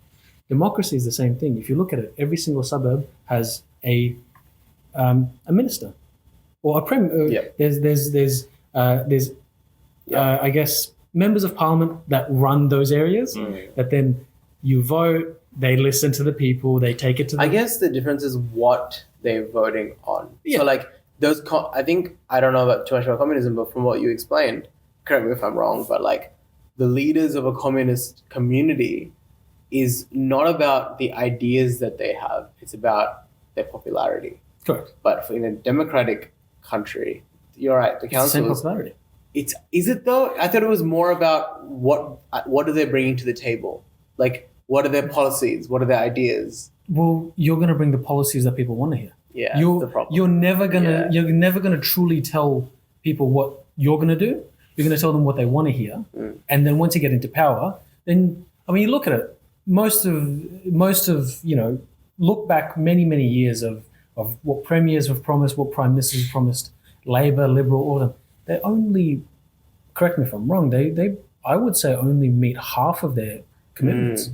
Democracy is the same thing. If you look at it, every single suburb has a minister or a premier. There's I guess members of parliament that run those areas. That then you vote. They listen to the people. They take it to. I guess the difference is what they're voting on. Yeah. So like those, I think, I don't know about too much about communism, but from what you explained, correct me if I'm wrong, but like the leaders of a communist community is not about the ideas that they have. It's about their popularity. Correct. But in a democratic country, you're right. The council Same popularity. Is it though? I thought it was more about what are they bringing to the table? Like, what are their policies? What are their ideas? Well, you're going to bring the policies that people want to hear. Yeah, that's the problem. You're never gonna truly tell people what you're gonna do. You're gonna tell them what they want to hear, and then once you get into power, then you look at it. Most of look back many years of what premiers have promised, what prime ministers have promised, Labor, Liberal, all of them. They only, correct me if I'm wrong, I would say only meet half of their commitments.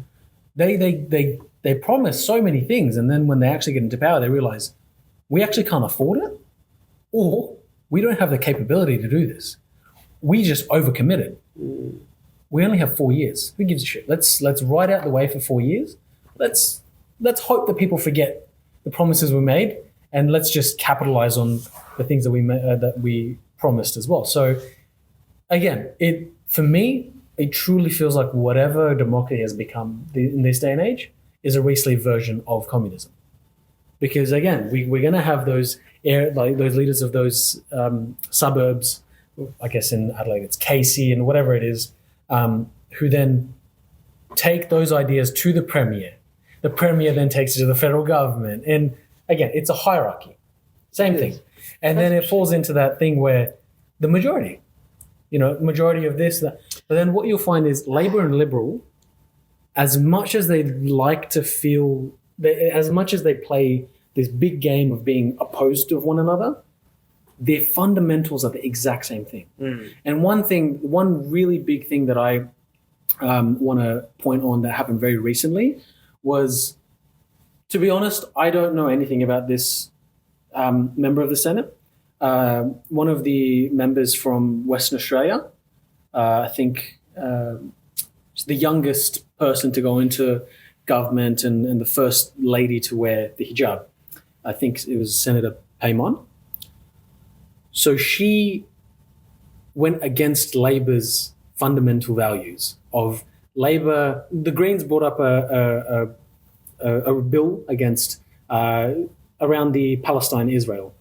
They promise so many things, and then when they actually get into power, they realize we actually can't afford it, or we don't have the capability to do this. We just overcommitted. We only have 4 years. Who gives a shit? Let's ride out the way for 4 years. Let's hope that people forget the promises we made, and let's just capitalize on the things that we promised as well. So again, for me, it truly feels like whatever democracy has become in this day and age is a re-sleeved version of communism. Because again, we're going to have those leaders of those suburbs, I guess in Adelaide it's Casey and whatever it is, who then take those ideas to the premier. The premier then takes it to the federal government. And again, it's a hierarchy. Same thing. And then it falls into that thing where the majority of this, that. But then what you'll find is Labor and Liberal, as much as they like to feel, as much as they play this big game of being opposed to one another, their fundamentals are the exact same thing. And one really big thing that I want to point on that happened very recently was, to be honest, I don't know anything about this member of the Senate. One of the members from Western Australia, I think she's the youngest person to go into government and the first lady to wear the hijab. I think it was Senator Paymon. So she went against Labor's fundamental values of Labor. The Greens brought up a bill against around the Palestine-Israel.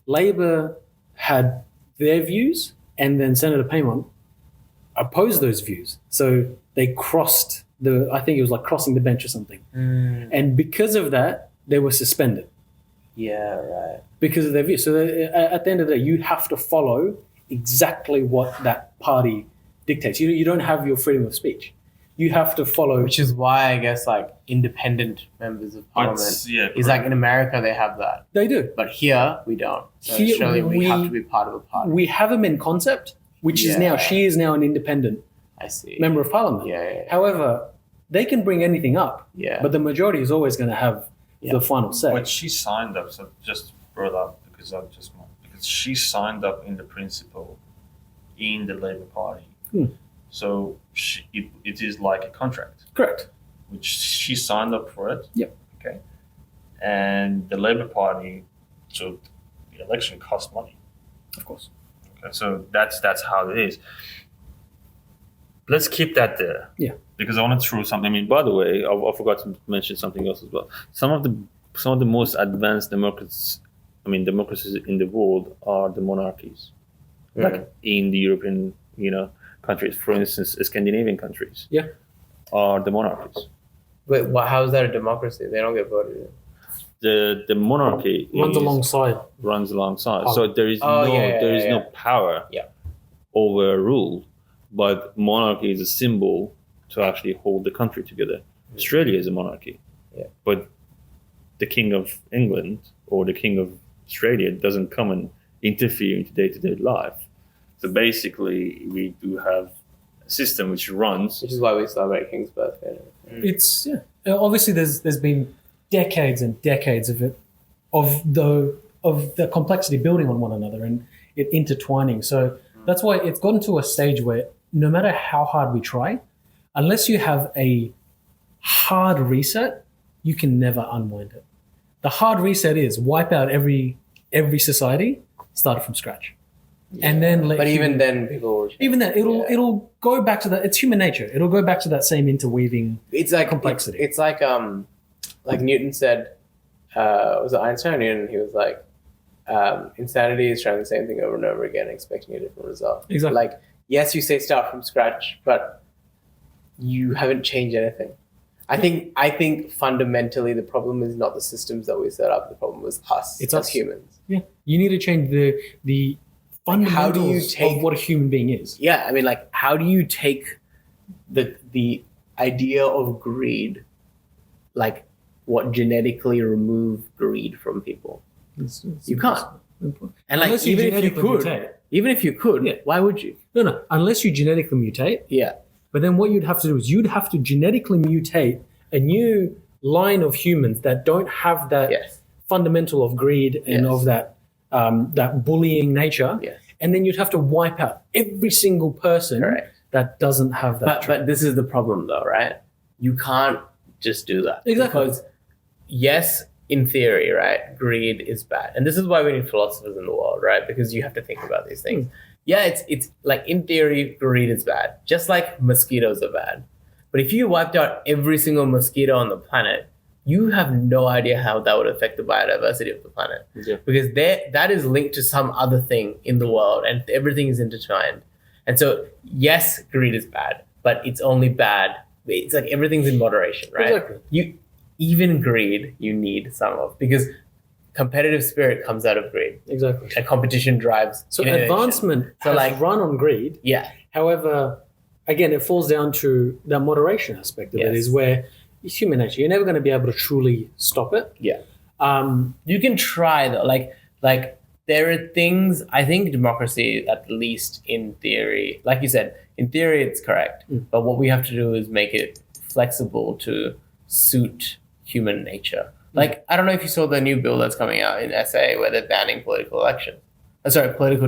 Labor had their views, and then Senator Paymon opposed those views. So they crossed I think it was like crossing the bench or something. And because of that, they were suspended. Yeah, right. Because of their views. So at the end of the day, you have to follow exactly what that party dictates. You don't have your freedom of speech. You have to follow. Which is why I guess like independent members of parliament is like in America they have that. They do. But here we don't. So Here Australia we have to be part of a party. We have them in concept, which is now, she is now an independent I see. member of parliament. Yeah. However, they can bring anything up. Yeah. But the majority is always going to have the final say. But she signed up, so just brought up because she signed up in the principle in the Labour Party. So it is like a contract. Correct. Which she signed up for it. Yep. Okay. And the Labour Party, so the election cost money. Of course. Okay. So that's how it is. Let's keep that there. Yeah. Because I want to throw something. I mean, by the way, I forgot to mention something else as well. Some of the most advanced democracies in the world are the monarchies, like in the European, countries. For instance, Scandinavian countries, are the monarchies. Wait, how is that a democracy? They don't get voted in. The monarchy runs alongside. So there is no power overruled, but monarchy is a symbol to actually hold the country together. Australia is a monarchy, but the King of England or the King of Australia doesn't come and interfere into day-to-day life. So basically, we do have a system which runs. Which is why we celebrate King's birthday. It's obviously there's been decades and decades of it, of the complexity building on one another and it intertwining. So that's why it's gotten to a stage where no matter how hard we try, unless you have a hard reset, you can never unwind it. The hard reset is wipe out every society, start from scratch. And then even then people will change. Even then it'll go back to that. It's human nature. It'll go back to that same interweaving complexity. It's like Newton said, was it Einstein or Newton? He was like, insanity is trying the same thing over and over again, expecting a different result. Exactly. Like, yes, you say start from scratch, but you haven't changed anything. I think fundamentally the problem is not the systems that we set up. The problem is us as humans. Yeah, you need to change the fundamentals of what a human being is. Yeah, I mean, like, how do you take the idea of greed, like, what genetically remove greed from people? You can't. And like, even if you could, why would you? No, unless you genetically mutate. Yeah. But then what you'd have to do is you'd have to genetically mutate a new line of humans that don't have that fundamental of greed and of that bullying nature. Yes. And then you'd have to wipe out every single person that doesn't have that. But this is the problem though, right? You can't just do that. Exactly. Because yes, in theory, right, greed is bad. And this is why we need philosophers in the world, right? Because you have to think about these things. Yeah, it's like in theory, greed is bad. Just like mosquitoes are bad. But if you wiped out every single mosquito on the planet, you have no idea how that would affect the biodiversity of the planet. Yeah. Because that is linked to some other thing in the world and everything is intertwined. And so, yes, greed is bad, but it's only bad. It's like everything's in moderation, right? Exactly. Even greed, you need some of, because competitive spirit comes out of greed. Exactly. And competition drives innovation. Advancement has run on greed. Yeah. However, again, it falls down to that moderation aspect of it, is where it's human nature. You're never going to be able to truly stop it. Yeah. You can try though. Like there are things, I think democracy, at least in theory, like you said, in theory it's correct. But what we have to do is make it flexible to suit human nature. Like, I don't know if you saw the new bill that's coming out in SA where they're banning political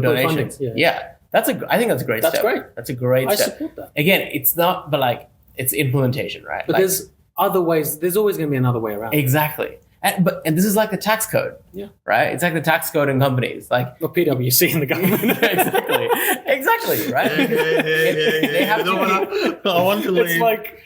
donations. Yeah. I think that's a great step. That's great. That's a great step. I support that. Again, it's not, but like, it's implementation, right? But there's other ways. There's always going to be another way around. Exactly. And this is like the tax code. Yeah. Right? It's like the tax code in companies. Like or PwC in the government. exactly, right? They have to I want to leave. It's like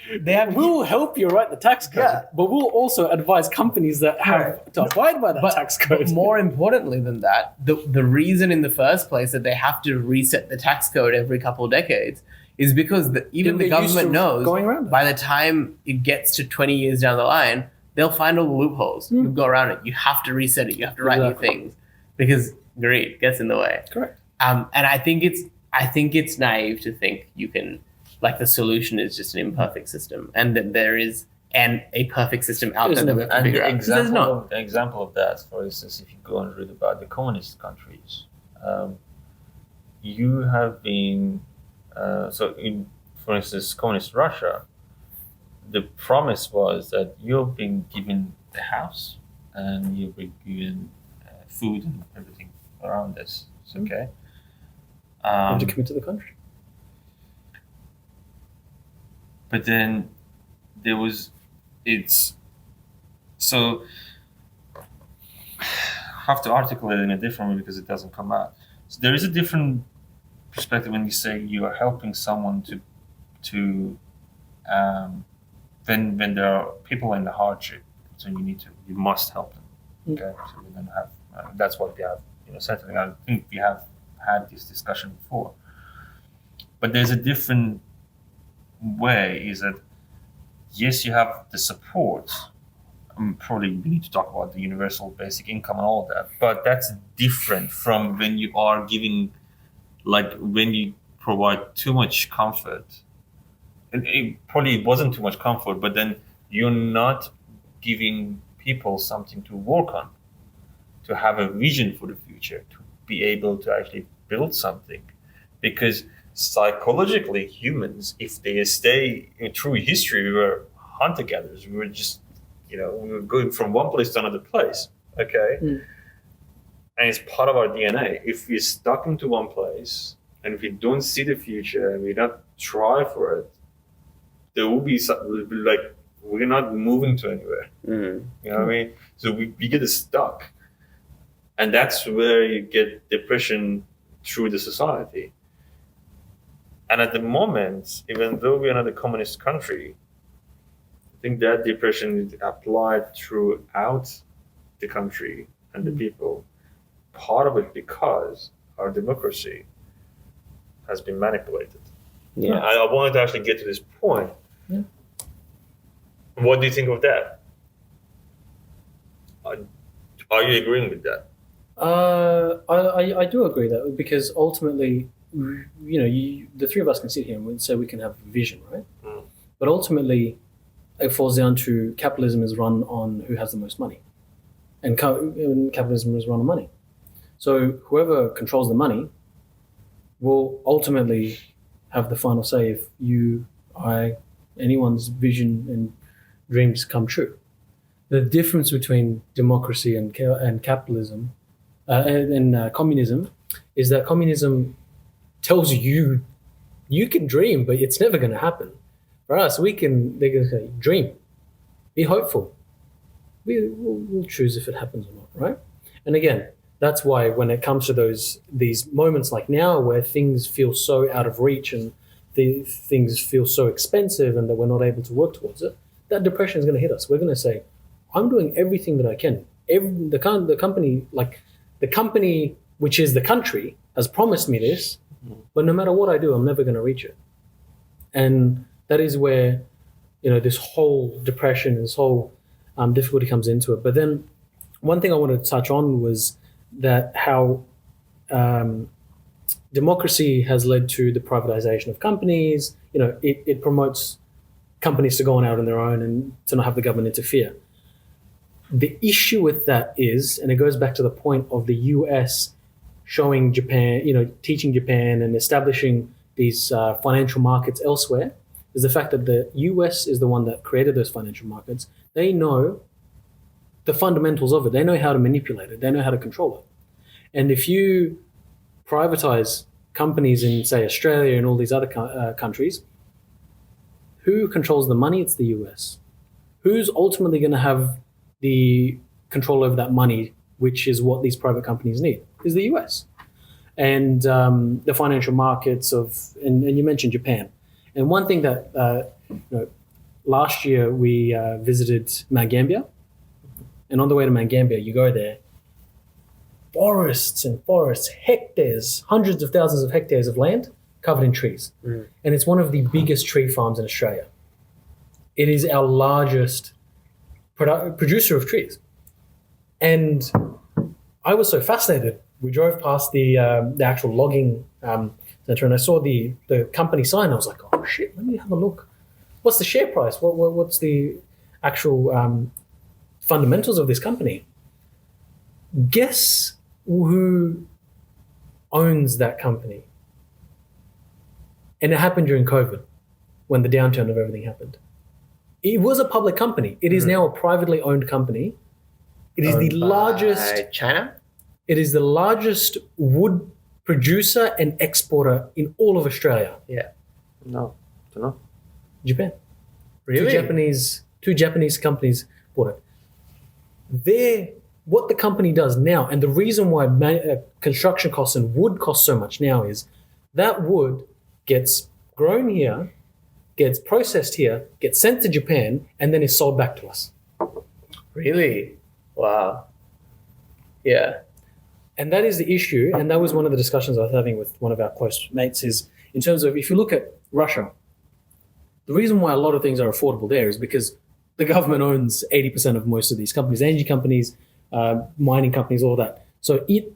we'll help you write the tax code, but we'll also advise companies that have to abide by that tax code. But more importantly than that, the reason in the first place that they have to reset the tax code every couple of decades is because even the government knows by the time it gets to 20 years down the line, they'll find all the loopholes. You'll go around it. You have to reset it. You have to write new things because greed gets in the way. Correct. And I think it's naive to think you can, like, the solution is just an imperfect system and that there is a perfect system out there that we have to figure out. The example of that, for instance, if you go and read about the communist countries, you have been for instance, communist Russia, the promise was that you've been given the house and you've been given food and everything around this. It's okay. And to commit to the country. But then so I have to articulate it in a different way because it doesn't come out. So there is a different perspective when you say you are helping someone to when there are people in the hardship, so you must help them. Okay, so we don't have that's what we have. Certainly, I think we have had this discussion before. But there's a different way. Is that yes, you have the support. Probably we need to talk about the universal basic income and all that, but that's different from when you are giving, like when you provide too much comfort. It probably wasn't too much comfort, but then you're not giving people something to work on, to have a vision for the future, to be able to actually build something. Because psychologically, humans, if they stay through history, we were hunter-gatherers. We were just, we were going from one place to another place, okay? And it's part of our DNA. If we're stuck into one place, and if we don't see the future, and we not try for it, there will be something like we're not moving to anywhere. You know what I mean? So we get stuck. And that's where you get depression through the society. And at the moment, even though we're not a communist country, I think that depression is applied throughout the country and the people. Part of it because our democracy has been manipulated. Yeah. I wanted to actually get to this point. Yeah. What do you think of that? Are you agreeing with that? I do agree that because ultimately, the three of us can sit here and say we can have vision, right? But ultimately, it falls down to capitalism is run on who has the most money, and capitalism is run on money. So whoever controls the money will ultimately have the final say if anyone's vision and dreams come true. The difference between democracy and capitalism and communism is that communism tells you can dream, but it's never going to happen. For us, they're going to say, dream, be hopeful. We'll choose if it happens or not, right? And again, that's why when it comes to these moments like now where things feel so out of reach and things feel so expensive and that we're not able to work towards it, that depression is going to hit us. We're going to say, I'm doing everything that I can. The company, which is the country, has promised me this, but no matter what I do, I'm never going to reach it. And that is where, this whole depression, this whole difficulty comes into it. But then one thing I wanted to touch on was that how democracy has led to the privatization of companies. It promotes companies to go on out on their own and to not have the government interfere. The issue with that is, and it goes back to the point of the US showing Japan, teaching Japan and establishing these financial markets elsewhere, is the fact that the US is the one that created those financial markets. They know the fundamentals of it. They know how to manipulate it. They know how to control it. And if you privatize companies in, say, Australia and all these other countries, who controls the money? It's the US. Who's ultimately going to have the control over that money, which is what these private companies need, is the US. And the financial markets and you mentioned Japan. And one thing that, last year we visited Mount Gambier. And on the way to Mount Gambier, you go there, forests and forests, hectares, hundreds of thousands of hectares of land covered in trees. And it's one of the biggest tree farms in Australia. It is our largest producer of trees. And I was so fascinated. We drove past the actual logging center, and I saw the company sign. I was like, oh shit, let me have a look. What's the share price? What's the actual fundamentals of this company? Guess who owns that company? And it happened during COVID, when the downturn of everything happened. It was a public company. It is now a privately owned company. It is the largest. China? It is the largest wood producer and exporter in all of Australia. Yeah. No, don't know. Japan. Really? Two Japanese companies bought it. What the company does now, and the reason why construction costs and wood cost so much now, is that wood gets grown here, gets processed here, gets sent to Japan, and then is sold back to us. Really? Wow. Yeah. And that is the issue, and that was one of the discussions I was having with one of our close mates, is in terms of, if you look at Russia, the reason why a lot of things are affordable there is because the government owns 80% of most of these companies, energy companies, mining companies, all that. So it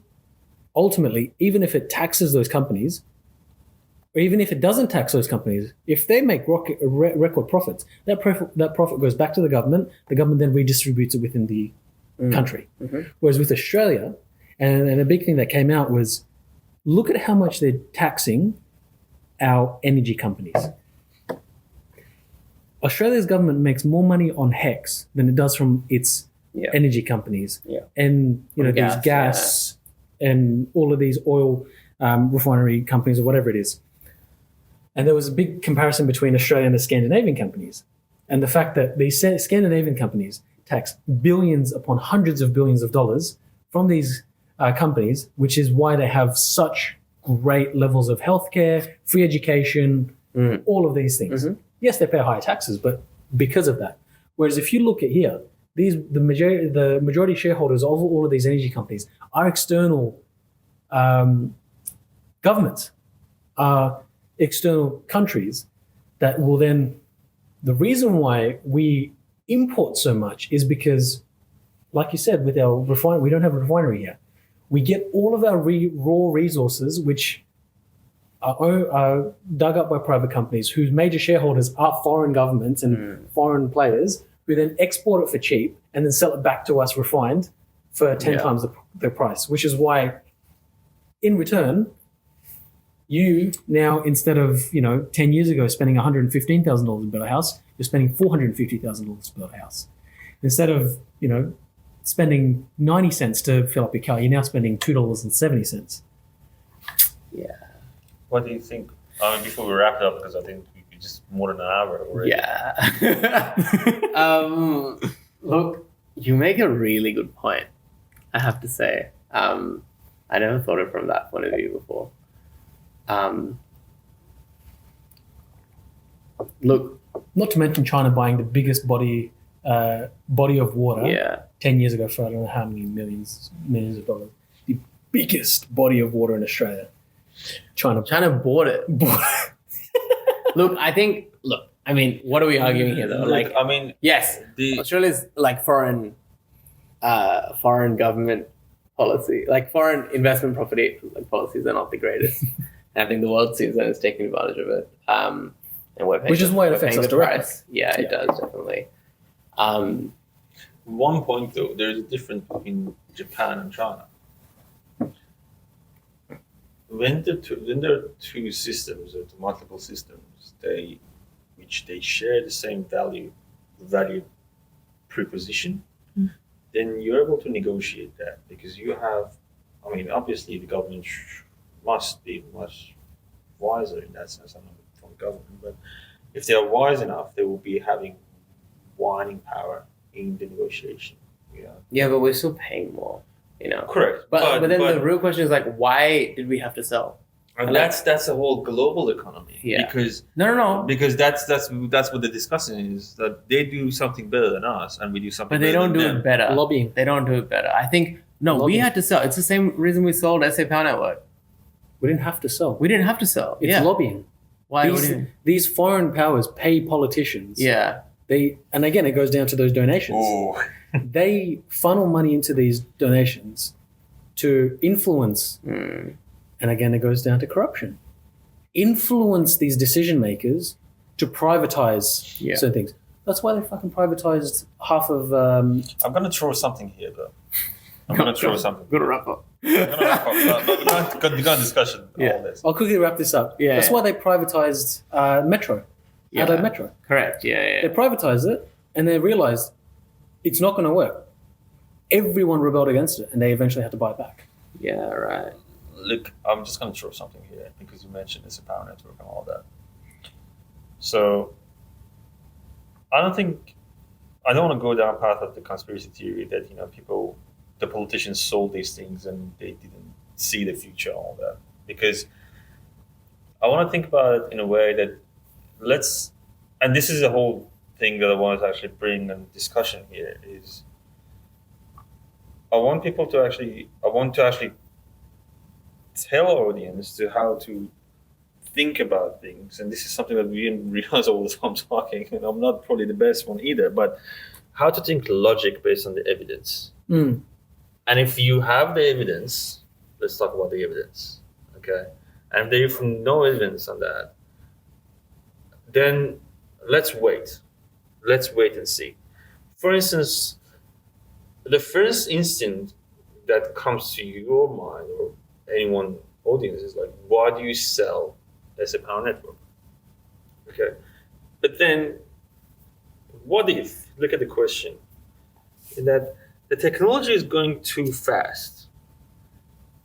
ultimately, even if it taxes those companies, or even if it doesn't tax those companies, if they make record profits, that profit goes back to the government then redistributes it within the country. Whereas with Australia, and a big thing that came out was, look at how much they're taxing our energy companies. Australia's government makes more money on HEX than it does from its energy companies. Yeah. And these gas and all of these oil refinery companies or whatever it is. And there was a big comparison between Australia and the Scandinavian companies. And the fact that these Scandinavian companies tax billions upon hundreds of billions of dollars from these companies, which is why they have such great levels of healthcare, free education, all of these things. Yes, they pay higher taxes, but because of that. Whereas if you look at here, the majority shareholders of all of these energy companies are external governments, external countries that will then. The reason why we import so much is because, like you said, with our refinery, we don't have a refinery here. We get all of our raw resources, which are dug up by private companies whose major shareholders are foreign governments and foreign players, who then export it for cheap and then sell it back to us refined for 10 times the price, which is why, in return, you now, instead of 10 years ago spending $115,000 to build a house, you're spending $450,000 to build a house. Instead of spending 90 cents to fill up your car, you're now spending $2.70. Yeah. What do you think? Before we wrap it up, because I think we just more than an hour already. Yeah. Look, you make a really good point, I have to say. I never thought of it from that point of view before. Look, not to mention China buying the biggest body of water 10 years ago for I don't know how many millions of dollars. The biggest body of water in Australia. China bought it. Look, I mean, what are we arguing here though? Look, I mean, yes, Australia's like foreign government policy, like foreign investment property policies are not the greatest. I think the world sees that as taking advantage of it. And which is why it affects us directly. Yeah, it does, definitely. One point though, there's a difference between Japan and China. When there are two systems or multiple systems, which they share the same value preposition, then you're able to negotiate that because you have, obviously the government must be much wiser in that sense. I'm not from government, but if they are wise enough, they will be having whining power in the negotiation. Yeah, but we're still paying more, you know. Correct. But then the real question is like, why did we have to sell? And that's a whole global economy. Yeah. Because No. Because that's what the discussion is, that they do something better than us and we do something. But they don't do than them. it better. Lobbying. They don't do it better. I think we had to sell. It's the same reason we sold SA Power Network. We didn't have to sell. We didn't have to sell. It's lobbying. Why? These foreign powers pay politicians. Yeah. And again, it goes down to those donations. Oh. They funnel money into these donations to influence. And again, it goes down to corruption. Influence these decision makers to privatize certain things. That's why they fucking privatized half of. I'm going to throw something here, though. I'm going to throw something. Good wrap up. We're going to discussion all this. I'll quickly wrap this up. Yeah. That's why they privatized Metro. Yeah. Adelaide Metro. Correct. Yeah. They privatized it and they realized it's not going to work. Everyone rebelled against it and they eventually had to buy it back. Yeah. Right. Look, I'm just going to throw something here because you mentioned it's a power network and all that. So, I don't want to go down path of the conspiracy theory that the politicians sold these things and they didn't see the future and all that. Because I want to think about it in a way that and this is a whole thing that I want to actually bring and discussion here is I want to actually tell our audience to how to think about things, and this is something that we didn't realize all the time talking, and I'm not probably the best one either, but how to think logic based on the evidence. And if you have the evidence, let's talk about the evidence, okay? And if there's no evidence on that, then let's wait and see. For instance, the first instinct that comes to your mind or anyone audience is like, why do you sell as a power network? Okay. But then what if, look at the question, that the technology is going too fast.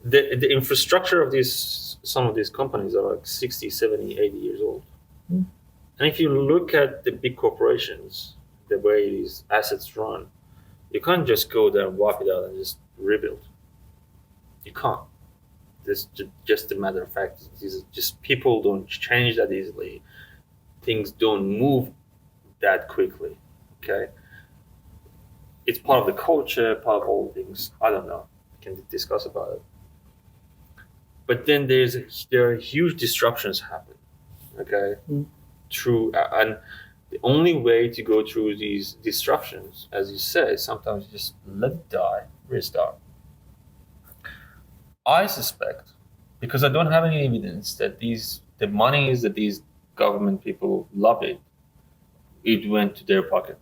The infrastructure of some of these companies are like 60, 70, 80 years old. And if you look at the big corporations, the way these assets run, you can't just go there and wipe it out and just rebuild. You can't. It's just a matter of fact. Just people don't change that easily. Things don't move that quickly. Okay, it's part of the culture, part of all things. I don't know. We can discuss about it. But then there are huge disruptions happen. Okay, and the only way to go through these disruptions, as you say, sometimes you just let it die, restart. I suspect, because I don't have any evidence that the monies that these government people lobbied, it went to their pocket.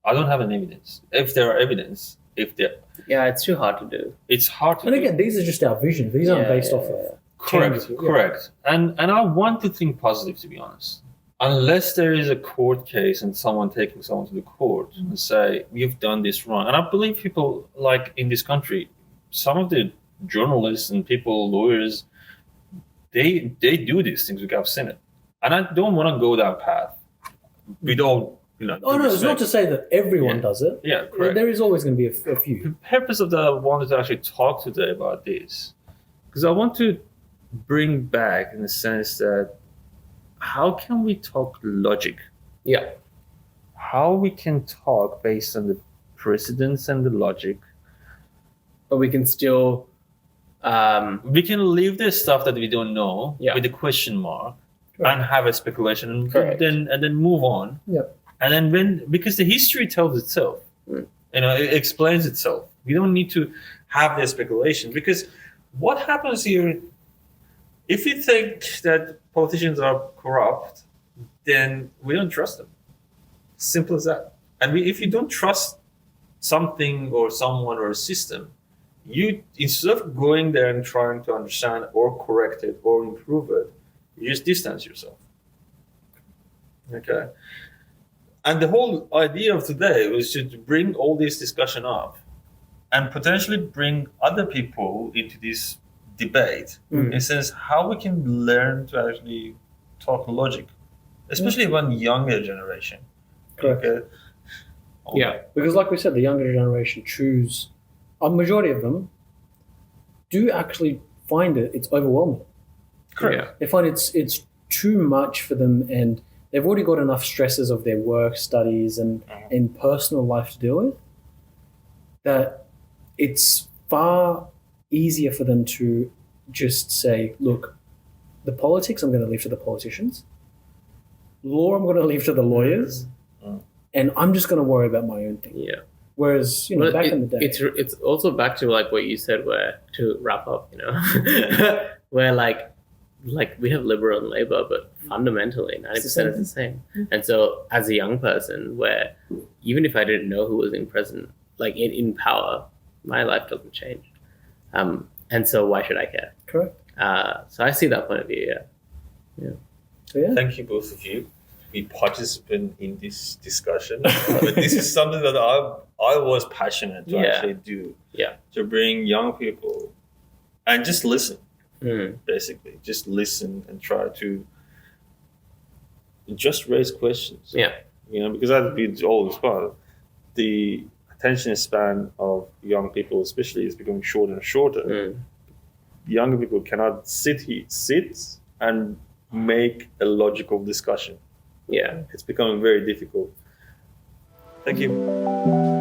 I don't have any evidence. If there are evidence, it's too hard to do. It's hard to And do. again, these are just our vision. These aren't based off of Correct. And I want to think positive, to be honest. Unless there is a court case and someone taking someone to the court and say, we've done this wrong. And I believe people like in this country, some of the journalists and people, lawyers, they do these things. I've seen it. And I don't want to go that path. We don't, it's not to say that everyone does it. Yeah, correct. There is always going to be a few. The purpose of that, I wanted to actually talk today about this. Because I want to bring back in the sense that how can we talk logic? Yeah. How we can talk based on the precedents and the logic. But we can still... we can leave the stuff that we don't know with a question mark and have a speculation and then move on. Yep. And then because the history tells itself, it explains itself. We don't need to have the speculation, because what happens here, if you think that politicians are corrupt, then we don't trust them. Simple as that. And if you don't trust something or someone or a system, you, instead of going there and trying to understand or correct it or improve it, you just distance yourself. Okay. And the whole idea of today was to bring all this discussion up and potentially bring other people into this debate in a sense how we can learn to actually talk logic, especially one younger generation. Correct. Okay. Yeah. Because like we said, the younger generation choose, a majority of them do actually find it's overwhelming. Correct. They find it's too much for them, and they've already got enough stresses of their work, studies, and personal life to deal with, that it's far easier for them to just say, look, the politics I'm going to leave to the politicians, law I'm going to leave to the lawyers, and I'm just going to worry about my own thing. Yeah. Whereas, back in the day, it's also back to like what you said, where to wrap up, where like we have Liberal and Labour, but fundamentally 90% is the same. And so as a young person, where even if I didn't know who was in present, like in power, my life doesn't change. And so why should I care? Correct. So I see that point of view, yeah. So, yeah. Thank you, both of you. Be participant in this discussion. But this is something that I was passionate to actually do. Yeah. To bring young people and just listen. Basically, just listen and try to just raise questions. Yeah. Because that's been always part. The attention span of young people, especially, is becoming shorter and shorter. Younger people cannot sit and make a logical discussion. Yeah. It's becoming very difficult. Thank you.